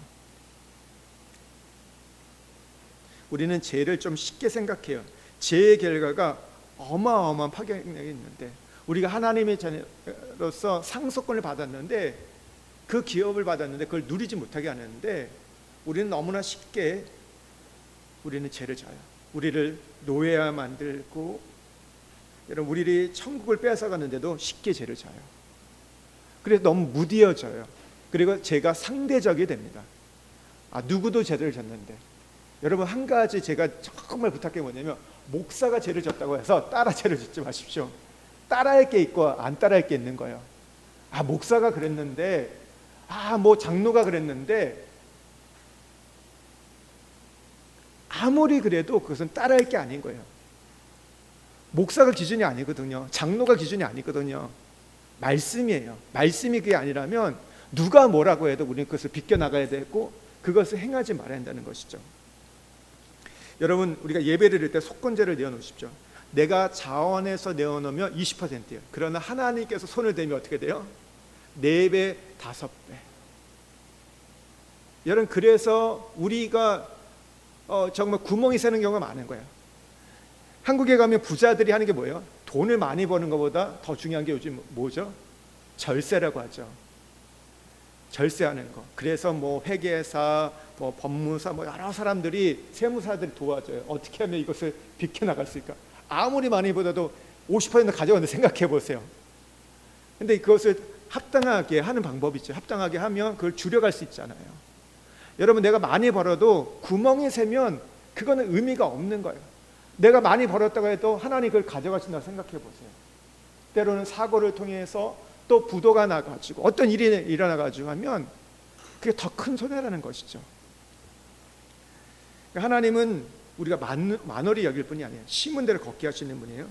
우리는 죄를 좀 쉽게 생각해요. 죄의 결과가 어마어마한 파괴력이 있는데 우리가 하나님의 자녀로서 상속권을 받았는데 그 기업을 받았는데 그걸 누리지 못하게 하는데 우리는 너무나 쉽게 우리는 죄를 져요. 우리를 노예화 만들고 여러분 우리를 천국을 빼앗아가는데도 쉽게 죄를 져요. 그래서 너무 무디어져요. 그리고 죄가 상대적이 됩니다. 누구도 죄를 졌는데 여러분 한 가지 제가 정말 부탁해 뭐냐면 목사가 죄를 졌다고 해서 따라 죄를 짓지 마십시오. 따라할 게 있고 안 따라할 게 있는 거예요. 목사가 그랬는데 뭐 장로가 그랬는데 아무리 그래도 그것은 따라할 게 아닌 거예요. 목사가 기준이 아니거든요. 장로가 기준이 아니거든요. 말씀이에요. 말씀이 그게 아니라면 누가 뭐라고 해도 우리는 그것을 비껴나가야 되고 그것을 행하지 말아야 한다는 것이죠. 여러분 우리가 예배를 드릴 때 속건제를 내어놓으십시오. 내가 자원해서 내어놓으면 20%예요. 그러나 하나님께서 손을 대면 어떻게 돼요? 4배, 5배. 여러분, 그래서 우리가 정말 구멍이 새는 경우가 많은 거예요. 한국에 가면 부자들이 하는 게 뭐예요? 돈을 많이 버는 것보다 더 중요한 게 요즘 뭐죠? 절세라고 하죠. 절세하는 거. 그래서 뭐 회계사, 뭐 법무사, 뭐 여러 사람들이, 세무사들이 도와줘요. 어떻게 하면 이것을 비켜나갈 수 있을까? 아무리 많이 벌어도 50% 가져가는데 생각해 보세요. 근데 그것을 합당하게 하는 방법이 있죠. 합당하게 하면 그걸 줄여갈 수 있잖아요. 여러분, 내가 많이 벌어도 구멍이 새면 그거는 의미가 없는 거예요. 내가 많이 벌었다고 해도 하나님 그걸 가져가신다고 생각해 보세요. 때로는 사고를 통해서 또 부도가 나가지고 어떤 일이 일어나가지고 하면 그게 더 큰 손해라는 것이죠. 하나님은 우리가 만월히 여길 분이 아니에요. 심은 대로 걷게 하시는 분이에요.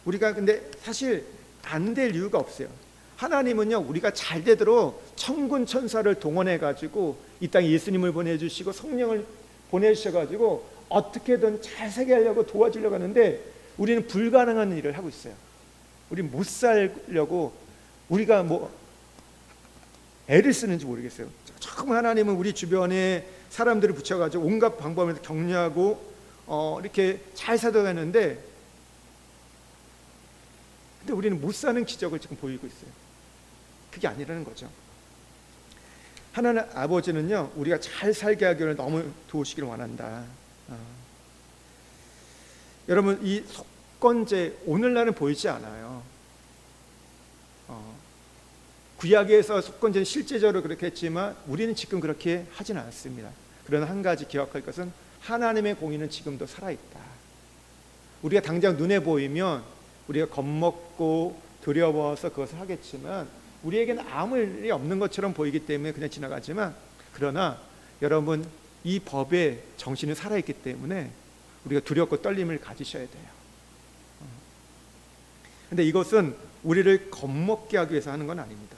우리가 근데 사실 안 될 이유가 없어요. 하나님은요, 우리가 잘 되도록 천군 천사를 동원해 가지고 이 땅에 예수님을 보내주시고 성령을 보내주셔가지고 어떻게든 잘 살게 하려고 도와주려고 하는데 우리는 불가능한 일을 하고 있어요. 우리는 못 살려고 우리가 뭐 애를 쓰는지 모르겠어요. 조금 하나님은 우리 주변에 사람들을 붙여가지고 온갖 방법을 격려하고 이렇게 잘 살아가는데, 근데 우리는 못 사는 기적을 지금 보이고 있어요. 그게 아니라는 거죠. 하나님 아버지는요, 우리가 잘 살게 하기를 너무 도우시기를 원한다. 여러분, 이 속건제 오늘날은 보이지 않아요. 구약에서 속건제는 실제적으로 그렇게 했지만 우리는 지금 그렇게 하진 않습니다. 그러나 한 가지 기억할 것은 하나님의 공의는 지금도 살아있다. 우리가 당장 눈에 보이면 우리가 겁먹고 두려워서 그것을 하겠지만 우리에게는 아무 일이 없는 것처럼 보이기 때문에 그냥 지나가지만, 그러나 여러분, 이 법의 정신은 살아있기 때문에 우리가 두렵고 떨림을 가지셔야 돼요. 근데 이것은 우리를 겁먹게 하기 위해서 하는 건 아닙니다.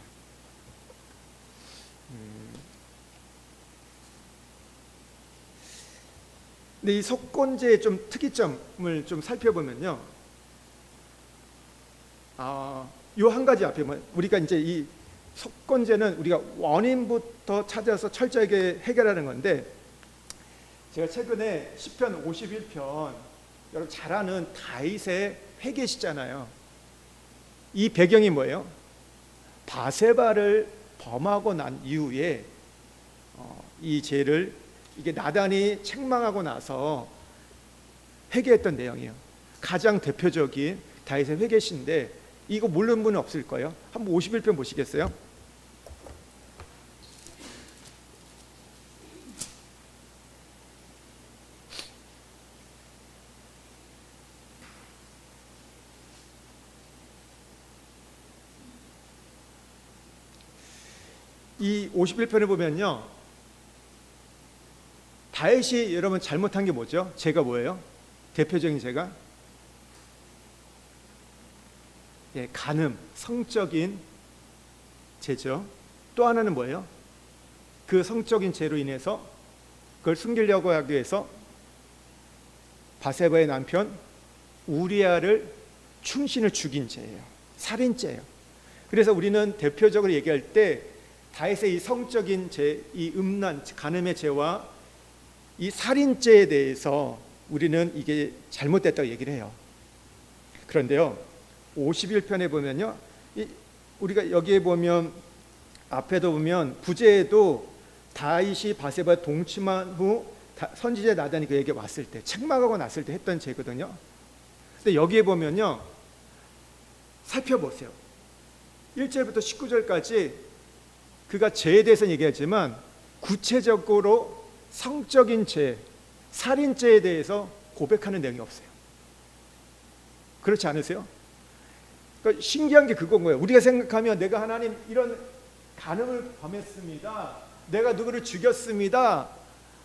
근데 이 속건제의 좀 특이점을 좀 살펴보면요, 요 한 가지 앞에 우리가 이제 이 속건제는 우리가 원인부터 찾아서 철저하게 해결하는 건데, 제가 최근에 시편 51편, 여러분 잘 아는 다윗의 회개시잖아요. 이 배경이 뭐예요? 바세바를 범하고 난 이후에 이 죄를 이게 나단이 책망하고 나서 회개했던 내용이에요. 가장 대표적인 다윗의 회개시인데 이거 모르는 분은 없을 거예요. 한번 51편 보시겠어요? 이 51편을 보면요, 다윗이 여러분 잘못한 게 뭐죠? 죄가 뭐예요? 대표적인 죄가 간음, 성적인 죄죠. 또 하나는 뭐예요? 그 성적인 죄로 인해서 그걸 숨기려고 하기 위해서 바세바의 남편 우리아를 충신을 죽인 죄예요. 살인죄예요. 그래서 우리는 대표적으로 얘기할 때 다윗의 이 성적인 죄, 이 음란, 간음의 죄와 이 살인죄에 대해서 우리는 이게 잘못됐다고 얘기를 해요. 그런데요, 51편에 보면요, 우리가 여기에 보면 앞에도 보면 부제에도 다윗이 바세바 동침한 후 선지자 나단이 그에게 왔을 때, 책망하고 났을 때 했던 죄거든요. 근데 여기에 보면요, 살펴보세요. 1절부터 19절까지 그가 죄에 대해서 얘기하지만 구체적으로 성적인 죄, 살인죄에 대해서 고백하는 내용이 없어요. 그렇지 않으세요? 그러니까 신기한 게 그건 거예요. 우리가 생각하면 내가 하나님 이런 간음을 범했습니다, 내가 누구를 죽였습니다,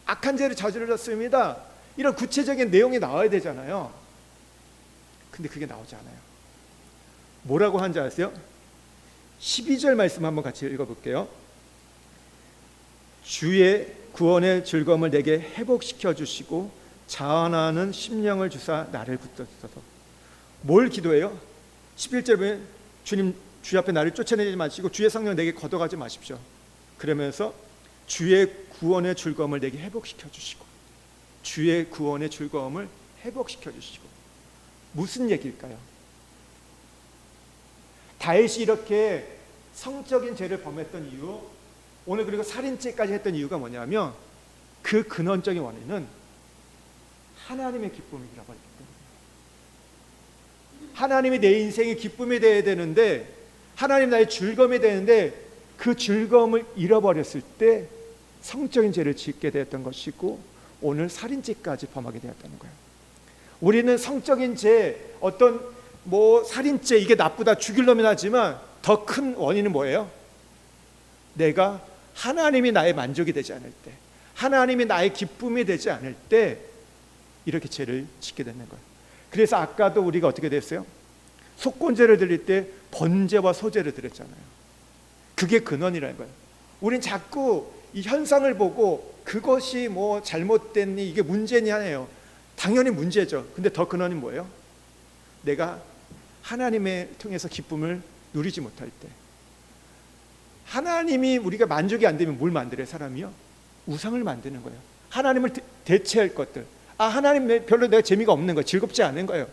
악한 죄를 저질렀습니다, 이런 구체적인 내용이 나와야 되잖아요. 근데 그게 나오지 않아요. 뭐라고 한지 아세요? 12절 말씀 한번 같이 읽어볼게요. 주의 구원의 즐거움을 내게 회복시켜 주시고 자원하는 심령을 주사 나를 붙드소서. 뭘 기도해요? 11절에 보면 주님 주 앞에 나를 쫓아내지 마시고 주의 성령 내게 걷어가지 마십시오. 그러면서 주의 구원의 즐거움을 내게 회복시켜 주시고, 주의 구원의 즐거움을 회복시켜 주시고. 무슨 얘기일까요? 다윗이 이렇게 성적인 죄를 범했던 이유, 오늘 그리고 살인죄까지 했던 이유가 뭐냐면 그 근원적인 원인은 하나님의 기쁨을 잃어버렸기 때문에. 하나님이 내 인생의 기쁨이 되어야 되는데, 하나님 나의 즐거움이 되는데 그 즐거움을 잃어버렸을 때 성적인 죄를 짓게 되었던 것이고, 오늘 살인죄까지 범하게 되었다는 거예요. 우리는 성적인 죄, 어떤 살인죄, 이게 나쁘다, 죽일 놈이 나지만 더 큰 원인은 뭐예요? 내가 하나님이 나의 만족이 되지 않을 때, 하나님이 나의 기쁨이 되지 않을 때 이렇게 죄를 짓게 되는 거예요. 그래서 아까도 우리가 어떻게 됐어요? 속건제를 드릴 때 번제와 소제를 드렸잖아요. 그게 근원이라는 거예요. 우린 자꾸 이 현상을 보고 그것이 잘못됐니, 이게 문제니 하네요. 당연히 문제죠. 근데 더 근원이 뭐예요? 내가 하나님을 통해서 기쁨을 누리지 못할 때, 하나님이 우리가 만족이 안 되면 뭘 만들어요? 사람이요? 우상을 만드는 거예요. 하나님을 대체할 것들. 하나님 별로 내가 재미가 없는 거예요. 즐겁지 않은 거예요.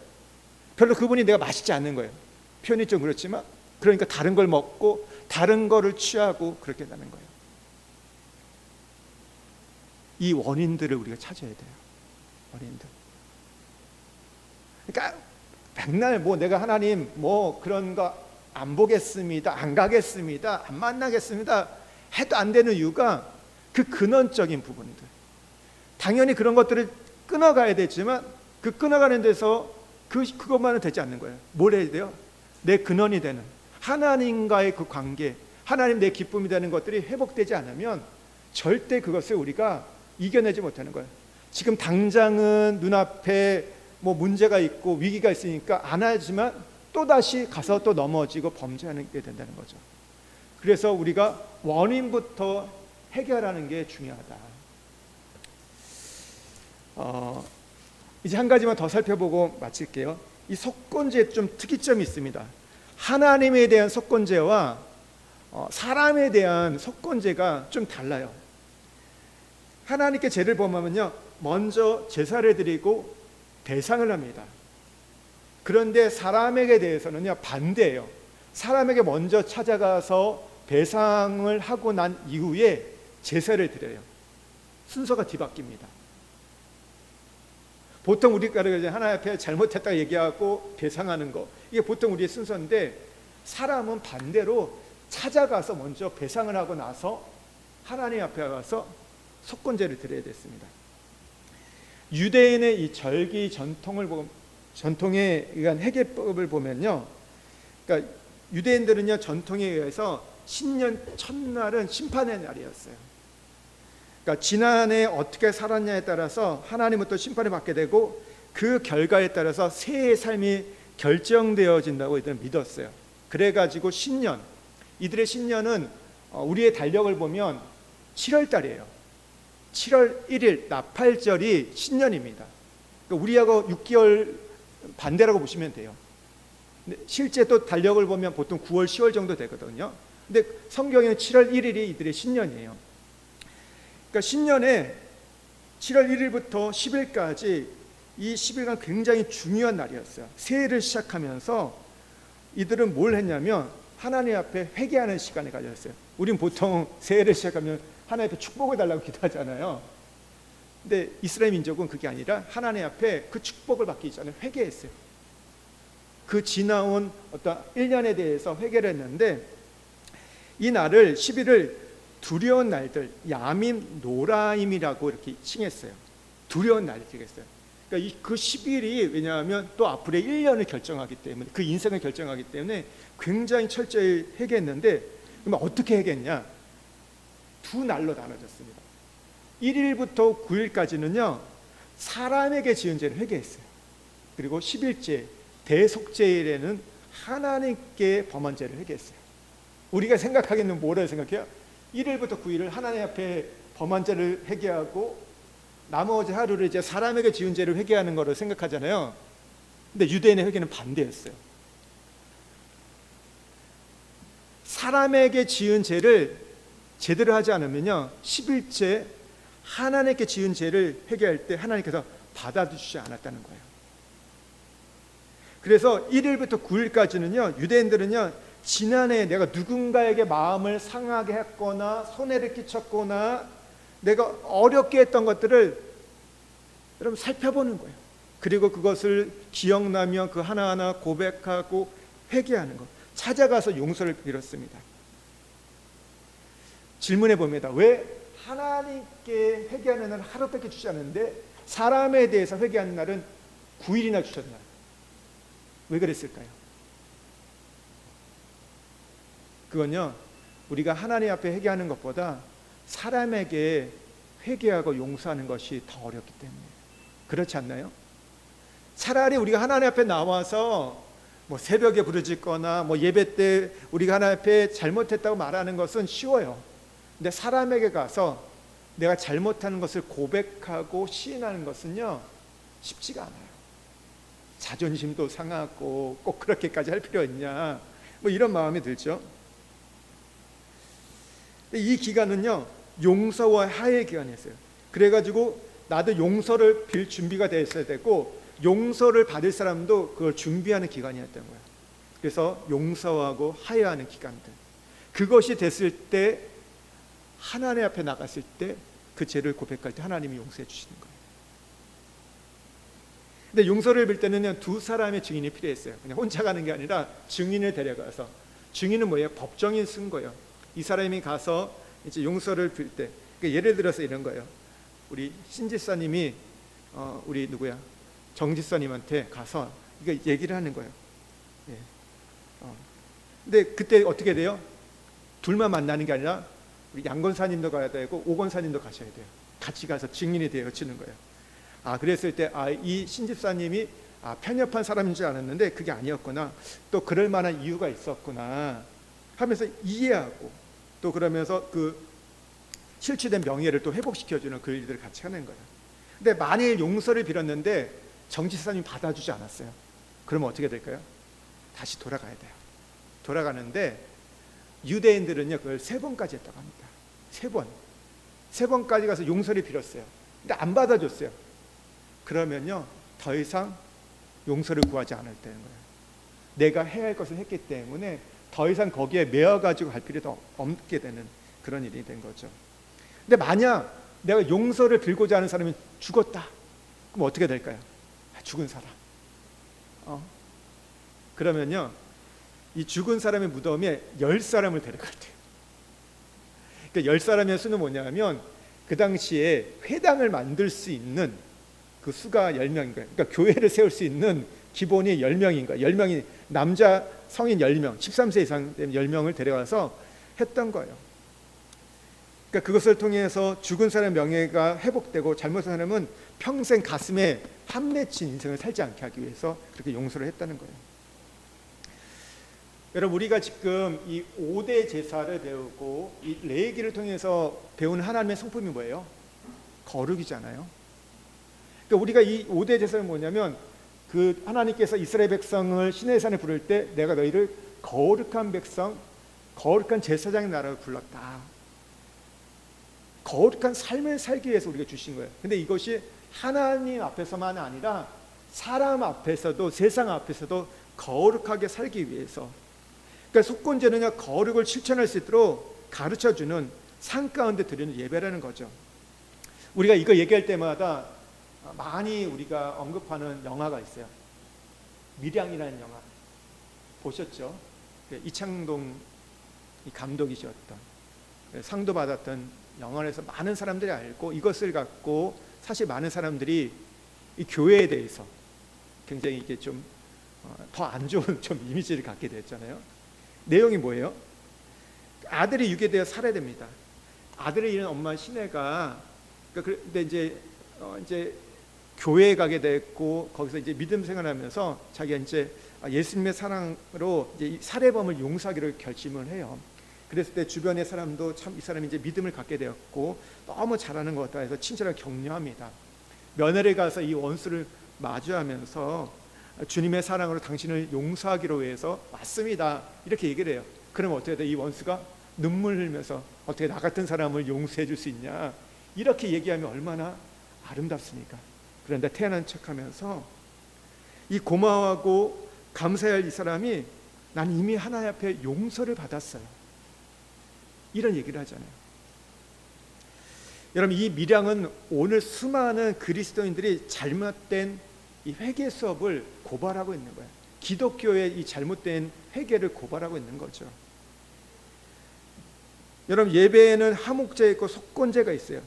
별로 그분이 내가 맛있지 않는 거예요. 표현이 좀 그렇지만, 그러니까 다른 걸 먹고 다른 거를 취하고 그렇게 되는 거예요. 이 원인들을 우리가 찾아야 돼요. 원인들. 그러니까 맨날 내가 하나님 그런 거 안 보겠습니다, 안 가겠습니다, 안 만나겠습니다 해도 안 되는 이유가 그 근원적인 부분들. 당연히 그런 것들을 끊어가야 되지만 그 끊어가는 데서 그것만은 되지 않는 거예요. 뭘 해야 돼요? 내 근원이 되는 하나님과의 그 관계, 하나님 내 기쁨이 되는 것들이 회복되지 않으면 절대 그것을 우리가 이겨내지 못하는 거예요. 지금 당장은 눈앞에 문제가 있고 위기가 있으니까 안 하지만 또다시 가서 또 넘어지고 범죄하게 된다는 거죠. 그래서 우리가 원인부터 해결하는 게 중요하다. 이제 한 가지만 더 살펴보고 마칠게요. 이 속건제에 좀 특이점이 있습니다. 하나님에 대한 속건제와 사람에 대한 속건제가 좀 달라요. 하나님께 죄를 범하면요, 먼저 제사를 드리고 배상을 합니다. 그런데 사람에게 대해서는요, 반대예요. 사람에게 먼저 찾아가서 배상을 하고 난 이후에 제사를 드려요. 순서가 뒤바뀝니다. 보통 우리가 하나님 앞에 잘못했다고 얘기하고 배상하는 거, 이게 보통 우리의 순서인데, 사람은 반대로 찾아가서 먼저 배상을 하고 나서 하나님 앞에 가서 속건제를 드려야 됐습니다. 유대인의 이 절기 전통에 의한 회개법을 보면요, 그러니까 유대인들은요, 전통에 의해서 신년 첫날은 심판의 날이었어요. 그러니까 지난해 어떻게 살았냐에 따라서 하나님부터 심판을 받게 되고 그 결과에 따라서 새해의 삶이 결정되어진다고 이들은 믿었어요. 그래가지고 신년, 이들의 신년은 우리의 달력을 보면 7월 달이에요. 7월 1일 나팔절이 신년입니다. 그러니까 우리하고 6개월 반대라고 보시면 돼요. 근데 실제 또 달력을 보면 보통 9월, 10월 정도 되거든요. 근데 성경에는 7월 1일이 이들의 신년이에요. 그러니까 신년에 7월 1일부터 10일까지 이 10일간 굉장히 중요한 날이었어요. 새해를 시작하면서 이들은 뭘 했냐면 하나님 앞에 회개하는 시간을 가졌어요. 우린 보통 새해를 시작하면 하나님 앞에 축복을 달라고 기도하잖아요. 근데 이스라엘 민족은 그게 아니라 하나님 앞에 그 축복을 받기 전에 회개했어요. 그 지나온 어떤 1년에 대해서 회개를 했는데, 이 날을 10일을 두려운 날들, 야밈, 노라임이라고 이렇게 칭했어요. 두려운 날이 되겠어요. 그러니까 그 10일이 왜냐하면 또 앞으로의 1년을 결정하기 때문에, 그 인생을 결정하기 때문에 굉장히 철저히 회개했는데, 그러면 어떻게 회개했냐? 두 날로 나눠졌습니다. 1일부터 9일까지는요 사람에게 지은 죄를 회개했어요. 그리고 10일째 대속죄일에는 하나님께 범한 죄를 회개했어요. 우리가 생각하기에는 뭐라고 생각해요? 1일부터 9일을 하나님 앞에 범한 죄를 회개하고 나머지 하루를 이제 사람에게 지은 죄를 회개하는 거로 생각하잖아요. 근데 유대인의 회개는 반대였어요. 사람에게 지은 죄를 제대로 하지 않으면요, 11째 하나님께 지은 죄를 회개할 때 하나님께서 받아주지 않았다는 거예요. 그래서 1일부터 9일까지는요, 유대인들은요, 지난해 내가 누군가에게 마음을 상하게 했거나 손해를 끼쳤거나 내가 어렵게 했던 것들을 여러분 살펴보는 거예요. 그리고 그것을 기억나며 그 하나하나 고백하고 회개하는 것, 찾아가서 용서를 빌었습니다. 질문해 봅니다. 왜 하나님께 회개하는 날은 하루밖에 주지 않는데 사람에 대해서 회개하는 날은 9일이나 주셨나요? 왜 그랬을까요? 그건요, 우리가 하나님 앞에 회개하는 것보다 사람에게 회개하고 용서하는 것이 더 어렵기 때문이에요. 그렇지 않나요? 차라리 우리가 하나님 앞에 나와서 뭐 새벽에 부르짖거나 뭐 예배 때 우리가 하나님 앞에 잘못했다고 말하는 것은 쉬워요. 근데 사람에게 가서 내가 잘못하는 것을 고백하고 시인하는 것은요, 쉽지가 않아요. 자존심도 상하고 꼭 그렇게까지 할 필요 있냐, 뭐 이런 마음이 들죠. 이 기간은요, 용서와 화해의 기간이었어요. 그래가지고 나도 용서를 빌 준비가 되어 있어야 되고 용서를 받을 사람도 그걸 준비하는 기간이었던 거예요. 그래서 용서하고 화해하는 기간들, 그것이 됐을 때 하나님 앞에 나갔을 때 그 죄를 고백할 때 하나님이 용서해 주시는 거예요. 근데 용서를 빌 때는요, 두 사람의 증인이 필요했어요. 그냥 혼자 가는 게 아니라 증인을 데려가서, 증인은 뭐예요? 법정인 쓴 거예요. 이 사람이 가서 이제 용서를 빌 때, 그러니까 예를 들어서 이런 거예요. 우리 신지사님이 우리 누구야? 정지사님한테 가서 이거 얘기를 하는 거예요. 예. 근데 그때 어떻게 돼요? 둘만 만나는 게 아니라 우리 양권사님도 가야 되고 오권사님도 가셔야 돼요. 같이 가서 증인이 되어주는 거예요. 그랬을 때 이 신집사님이 편협한 사람인 줄 알았는데 그게 아니었구나, 또 그럴 만한 이유가 있었구나 하면서 이해하고, 또 그러면서 그 실추된 명예를 또 회복시켜주는 그 일들을 같이 하는 거예요. 근데 만일 용서를 빌었는데 정지사님이 받아주지 않았어요. 그러면 어떻게 될까요? 다시 돌아가야 돼요. 돌아가는데 유대인들은요, 그걸 3번까지 했다고 합니다. 3번. 3번까지 가서 용서를 빌었어요. 근데 안 받아줬어요. 그러면요, 더 이상 용서를 구하지 않을 때는 거예요. 내가 해야 할 것을 했기 때문에 더 이상 거기에 매어가지고 갈 필요도 없게 되는 그런 일이 된 거죠. 근데 만약 내가 용서를 빌고자 하는 사람이 죽었다, 그럼 어떻게 될까요? 죽은 사람. 그러면요, 이 죽은 사람의 무덤에 10사람을 데려갈 때요. 그러니까 10사람의 수는 뭐냐면 그 당시에 회당을 만들 수 있는 그 수가 10명인 거예요. 그러니까 교회를 세울 수 있는 기본이 10명인 거예요. 10명이 남자 성인 10명, 13세 이상 된 10명을 데려가서 했던 거예요. 그러니까 그것을 통해서 죽은 사람의 명예가 회복되고 잘못한 사람은 평생 가슴에 한 맺힌 인생을 살지 않게 하기 위해서 그렇게 용서를 했다는 거예요. 여러분, 우리가 지금 이 5대 제사를 배우고 이 레위기를 통해서 배운 하나님의 성품이 뭐예요? 거룩이잖아요. 그러니까 우리가 이 5대 제사는 뭐냐면, 그 하나님께서 이스라엘 백성을 시내의 산에 부를 때 내가 너희를 거룩한 백성, 거룩한 제사장의 나라로 불렀다. 거룩한 삶을 살기 위해서 우리가 주신 거예요. 근데 이것이 하나님 앞에서만 아니라 사람 앞에서도, 세상 앞에서도 거룩하게 살기 위해서, 그러니까 속건제는요, 거룩을 실천할 수 있도록 가르쳐주는 산 가운데 드리는 예배라는 거죠. 우리가 이거 얘기할 때마다 많이 우리가 언급하는 영화가 있어요. 밀양이라는 영화 보셨죠? 이창동 감독이셨던, 상도 받았던 영화에서 많은 사람들이 알고, 이것을 갖고 사실 많은 사람들이 이 교회에 대해서 굉장히 이게 좀 더 안 좋은 좀 이미지를 갖게 됐잖아요. 내용이 뭐예요? 아들이 유괴되어 살해됩니다. 아들을 잃은 엄마 시내가, 근데 이제 교회에 가게 됐고, 거기서 이제 믿음 생활하면서 자기가 이제 예수님의 사랑으로 이제 이 살해범을 용서하기로 결심을 해요. 그랬을 때 주변의 사람도 참 이 사람이 이제 믿음을 갖게 되었고 너무 잘하는 것 같다 해서 친절하게 격려합니다. 면회를 가서 이 원수를 마주하면서 주님의 사랑으로 당신을 용서하기로 해서 왔습니다. 이렇게 얘기를 해요. 그러면 어떻게 돼? 이 원수가 눈물 흘면서 어떻게 나 같은 사람을 용서해 줄 수 있냐, 이렇게 얘기하면 얼마나 아름답습니까? 그런데 태어난 척하면서 이 고마워하고 감사해야 할 이 사람이 난 이미 하나님 앞에 용서를 받았어요, 이런 얘기를 하잖아요. 여러분, 이 밀양은 오늘 수많은 그리스도인들이 잘못된 이 회개 수업을 고발하고 있는 거예요. 기독교의 이 잘못된 회개를 고발하고 있는 거죠. 여러분, 예배에는 하목제 있고 속건제가 있어요.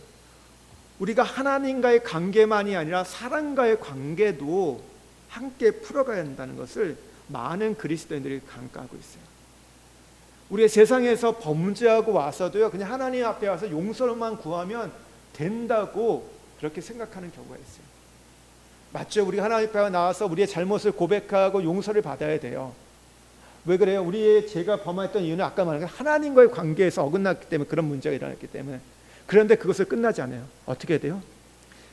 우리가 하나님과의 관계만이 아니라 사람과의 관계도 함께 풀어가야 한다는 것을 많은 그리스도인들이 간과하고 있어요. 우리가 세상에서 범죄하고 와서도요, 그냥 하나님 앞에 와서 용서만 구하면 된다고 그렇게 생각하는 경우가 있어요. 맞죠? 우리가 하나님 앞에 나와서 우리의 잘못을 고백하고 용서를 받아야 돼요. 왜 그래요? 우리의 죄가 범했던 이유는 아까 말한 하나님과의 관계에서 어긋났기 때문에, 그런 문제가 일어났기 때문에. 그런데 그것을 끝나지 않아요. 어떻게 돼요?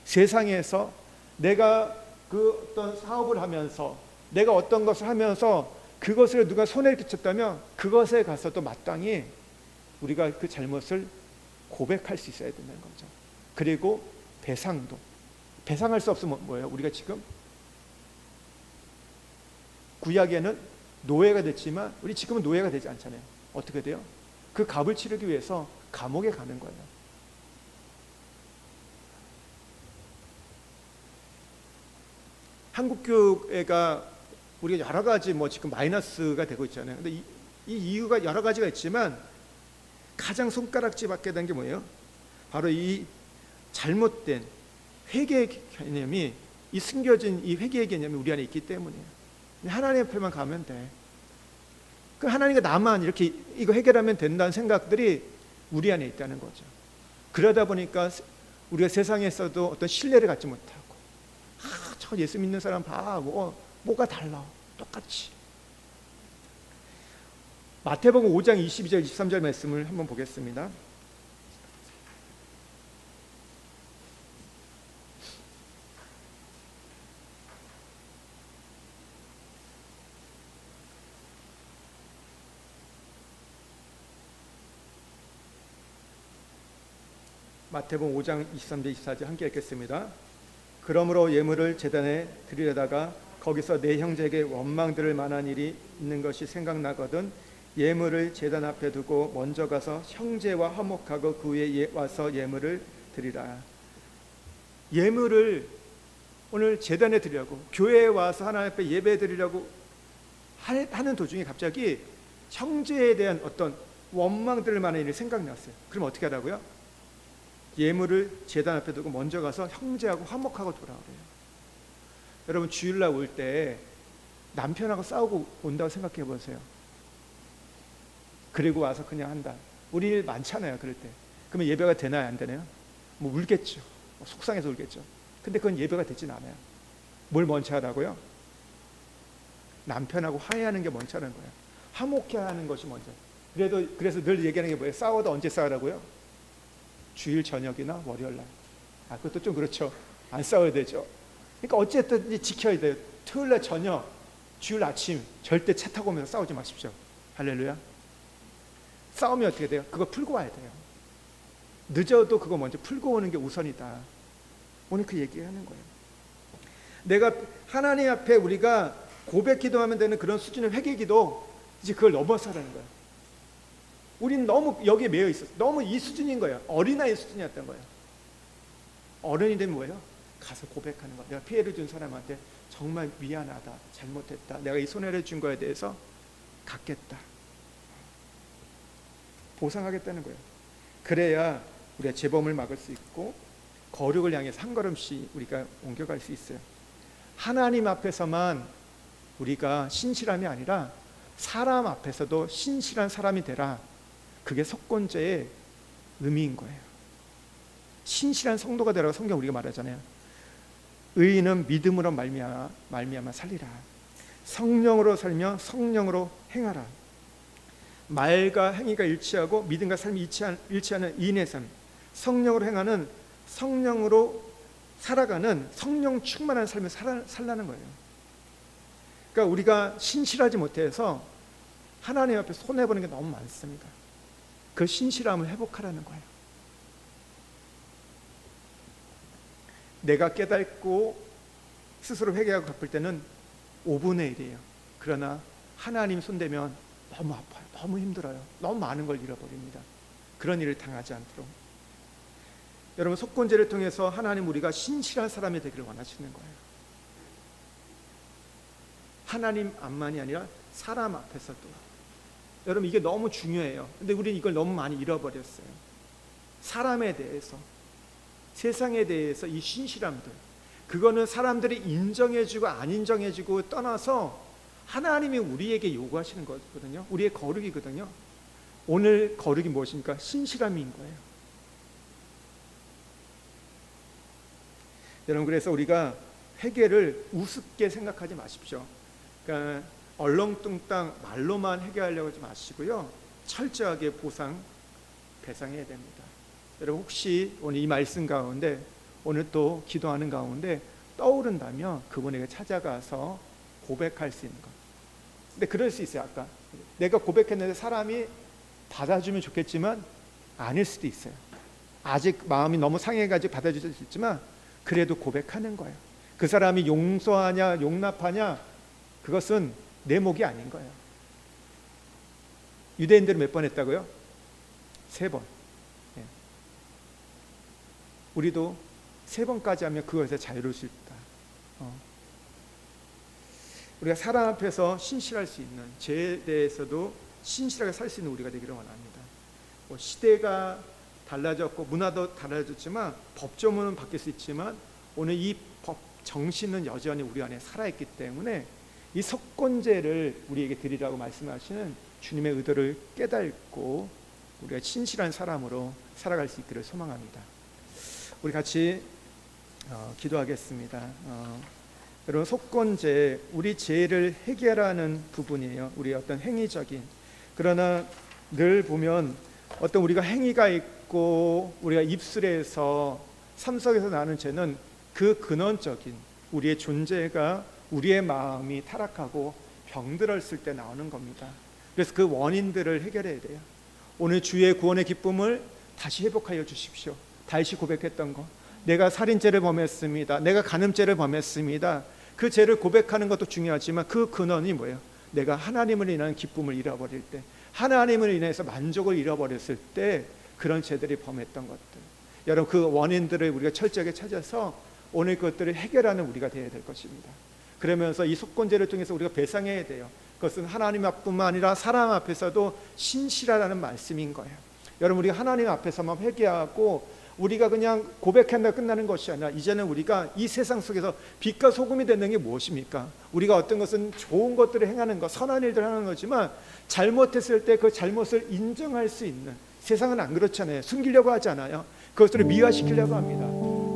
세상에서 내가 그 어떤 사업을 하면서, 내가 어떤 것을 하면서 그것을 누가 손해를 끼쳤다면 그것에 가서 또 마땅히 우리가 그 잘못을 고백할 수 있어야 된다는 거죠. 그리고 배상할 수 없으면 뭐예요? 우리가 지금 구약에는 노예가 됐지만 우리 지금은 노예가 되지 않잖아요. 어떻게 돼요? 그 값을 치르기 위해서 감옥에 가는 거예요. 한국교회가 우리가 여러 가지 지금 마이너스가 되고 있잖아요. 근데 이 이유가 여러 가지가 있지만 가장 손가락질 받게 된 게 뭐예요? 바로 이 잘못된 회개의 개념이, 이 숨겨진 이 회개의 개념이 우리 안에 있기 때문이에요. 하나님 앞에만 가면 돼. 그 하나님과 나만 이렇게 이거 해결하면 된다는 생각들이 우리 안에 있다는 거죠. 그러다 보니까 우리가 세상에서도 어떤 신뢰를 갖지 못하고, 저 예수 믿는 사람 봐, 뭐가 달라, 똑같이. 마태복음 5장 22절 23절 말씀을 한번 보겠습니다. 마태복음 5장 23절 24절 함께 읽겠습니다. 그러므로 예물을 제단에 드리려다가 거기서 내 형제에게 원망들을 만한 일이 있는 것이 생각나거든 예물을 제단 앞에 두고 먼저 가서 형제와 화목하고 그 후에 와서 예물을 드리라. 예물을 오늘 제단에 드리려고, 교회에 와서 하나님 앞에 예배 드리려고 하는 도중에 갑자기 형제에 대한 어떤 원망들을 만한 일이 생각났어요. 그럼 어떻게 하라고요? 예물을 제단 앞에 두고 먼저 가서 형제하고 화목하고 돌아오래요. 여러분, 주일날 올 때 남편하고 싸우고 온다고 생각해 보세요. 그리고 와서 그냥 한다. 우리 일 많잖아요, 그럴 때. 그러면 예배가 되나요, 안 되나요? 울겠죠. 속상해서 울겠죠. 근데 그건 예배가 되진 않아요. 뭘 먼저 하라고요? 남편하고 화해하는 게 먼저 하는 거예요. 화목해 하는 것이 먼저. 그래서 늘 얘기하는 게 뭐예요? 싸워도 언제 싸우라고요? 주일 저녁이나 월요일 날. 그것도 좀 그렇죠. 안 싸워야 되죠. 그러니까 어쨌든 지켜야 돼요. 토요일 날 저녁, 주일 아침 절대 차 타고 오면서 싸우지 마십시오. 할렐루야. 싸우면 어떻게 돼요? 그거 풀고 와야 돼요. 늦어도 그거 먼저 풀고 오는 게 우선이다. 오늘 그 얘기하는 거예요. 내가 하나님 앞에 우리가 고백 기도하면 되는 그런 수준의 회개기도 이제 그걸 넘어서라는 거예요. 우리는 너무 여기에 매여 있었어. 너무 이 수준인 거예요. 어린아이 수준이었던 거예요. 어른이 되면 뭐예요? 가서 고백하는 거예요. 내가 피해를 준 사람한테 정말 미안하다, 잘못했다, 내가 이 손해를 준 거에 대해서 갚겠다, 보상하겠다는 거예요. 그래야 우리가 재범을 막을 수 있고 거룩을 향해서 한 걸음씩 우리가 옮겨갈 수 있어요. 하나님 앞에서만 우리가 신실함이 아니라 사람 앞에서도 신실한 사람이 되라. 그게 속건제의 의미인 거예요. 신실한 성도가 되라고 성경 우리가 말하잖아요. 의인은 믿음으로 말미암아 살리라. 성령으로 살며 성령으로 행하라. 말과 행위가 일치하고 믿음과 삶이 일치하는 이인의 삶, 성령으로 행하는, 성령으로 살아가는, 성령 충만한 삶을 살라는 거예요. 그러니까 우리가 신실하지 못해서 하나님 앞에 손해보는 게 너무 많습니다. 그 신실함을 회복하라는 거예요. 내가 깨닫고 스스로 회개하고 갚을 때는 5분의 1이에요. 그러나 하나님 손대면 너무 아파요. 너무 힘들어요. 너무 많은 걸 잃어버립니다. 그런 일을 당하지 않도록. 여러분, 속건제를 통해서 하나님 우리가 신실한 사람이 되기를 원하시는 거예요. 하나님 앞만이 아니라 사람 앞에서도. 여러분, 이게 너무 중요해요. 근데 우리는 이걸 너무 많이 잃어버렸어요. 사람에 대해서, 세상에 대해서 이 신실함들, 그거는 사람들이 인정해주고 안 인정해주고 떠나서 하나님이 우리에게 요구하시는 거거든요. 우리의 거룩이거든요. 오늘 거룩이 무엇입니까? 신실함인 거예요. 여러분, 그래서 우리가 회개를 우습게 생각하지 마십시오. 그러니까 얼렁뚱땅 말로만 회개하려고 하지 마시고요, 철저하게 보상, 배상해야 됩니다. 여러분, 혹시 오늘 이 말씀 가운데, 오늘 또 기도하는 가운데 떠오른다면 그분에게 찾아가서 고백할 수 있는 것. 근데 그럴 수 있어요. 아까 내가 고백했는데 사람이 받아주면 좋겠지만 아닐 수도 있어요. 아직 마음이 너무 상해가지고 받아줄 수 있지만 그래도 고백하는 거예요. 그 사람이 용서하냐 용납하냐, 그것은 내 몫이 아닌 거예요. 유대인들은 몇 번 했다고요? 3번. 우리도 3번까지 하면 그것에서 자유로울 수 있다. 우리가 사람 앞에서 신실할 수 있는, 죄에 대해서도 신실하게 살 수 있는 우리가 되기를 원합니다. 시대가 달라졌고 문화도 달라졌지만 법조문은 바뀔 수 있지만 오늘 이 법 정신은 여전히 우리 안에 살아있기 때문에 이 속건제를 우리에게 드리라고 말씀하시는 주님의 의도를 깨닫고 우리가 신실한 사람으로 살아갈 수 있기를 소망합니다. 우리 같이 기도하겠습니다. 여러분, 속건제, 우리 죄를 해결하는 부분이에요. 우리 어떤 행위적인, 그러나 늘 보면 어떤 우리가 행위가 있고 우리가 입술에서 삶 속에서 나는 죄는 그 근원적인 우리의 존재가, 우리의 마음이 타락하고 병들었을 때 나오는 겁니다. 그래서 그 원인들을 해결해야 돼요. 오늘 주의 구원의 기쁨을 다시 회복하여 주십시오. 다시 고백했던 거, 내가 살인죄를 범했습니다, 내가 간음죄를 범했습니다. 그 죄를 고백하는 것도 중요하지만 그 근원이 뭐예요? 내가 하나님을 인한 기쁨을 잃어버릴 때, 하나님을 인해서 만족을 잃어버렸을 때 그런 죄들이 범했던 것들, 여러분, 그 원인들을 우리가 철저하게 찾아서 오늘 그것들을 해결하는 우리가 되어야 될 것입니다. 그러면서 이 속건제를 통해서 우리가 배상해야 돼요. 그것은 하나님 앞뿐만 아니라 사람 앞에서도 신실하라는 말씀인 거예요. 여러분, 우리가 하나님 앞에서만 회개하고 우리가 그냥 고백한다 끝나는 것이 아니라 이제는 우리가 이 세상 속에서 빛과 소금이 되는 게 무엇입니까? 우리가 어떤 것은 좋은 것들을 행하는 것, 선한 일들을 하는 거지만 잘못했을 때 그 잘못을 인정할 수 있는, 세상은 안 그렇잖아요. 숨기려고 하지 않아요. 그것들을 미화시키려고 합니다.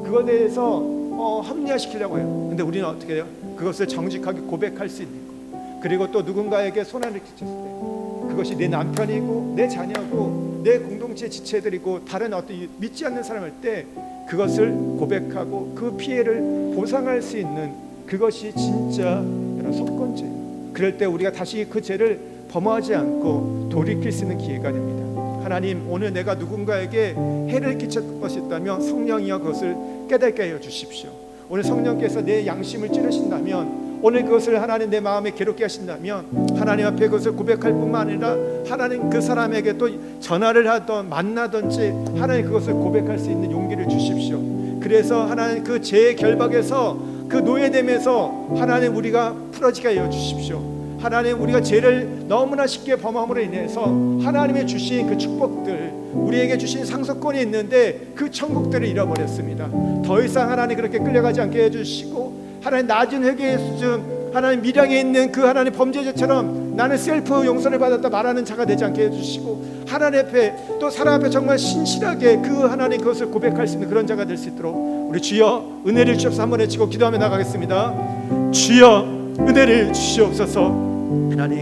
그것에 대해서 합리화시키려고 해요. 근데 우리는 어떻게 해요? 그것을 정직하게 고백할 수 있는 것, 그리고 또 누군가에게 손해를 끼쳤을 때 그것이 내 남편이고 내 자녀고 내 공동체 지체들이고 다른 어떤 믿지 않는 사람일 때 그것을 고백하고 그 피해를 보상할 수 있는, 그것이 진짜 속건죄예요. 그럴 때 우리가 다시 그 죄를 범하지 않고 돌이킬 수 있는 기회가 됩니다. 하나님, 오늘 내가 누군가에게 해를 끼쳤던 것이 있다면 성령이여 그것을 깨닫게 하여 주십시오. 오늘 성령께서 내 양심을 찌르신다면, 오늘 그것을 하나님 내 마음에 괴롭게 하신다면 하나님 앞에 그것을 고백할 뿐만 아니라 하나님 그 사람에게 또 전화를 하던 만나든지 하나님 그것을 고백할 수 있는 용기를 주십시오. 그래서 하나님 그 죄의 결박에서, 그 노예됨에서 하나님 우리가 풀어지게 하여 주십시오. 하나님, 우리가 죄를 너무나 쉽게 범함으로 인해서 하나님의 주신 그 축복들, 우리에게 주신 상속권이 있는데 그 천국들을 잃어버렸습니다. 더 이상 하나님 그렇게 끌려가지 않게 해주시고, 하나님 낮은 회개의 수준, 하나님 미량에 있는 그 하나님 범죄자처럼 나는 셀프 용서를 받았다 말하는 자가 되지 않게 해주시고, 하나님 앞에 또 사람 앞에 정말 신실하게 그 하나님 그것을 고백할 수 있는 그런 자가 될 수 있도록 우리 주여 은혜를 주옵소서 한번 외치고 기도하며 나가겠습니다. 주여 은혜를 주시옵소서. 하나님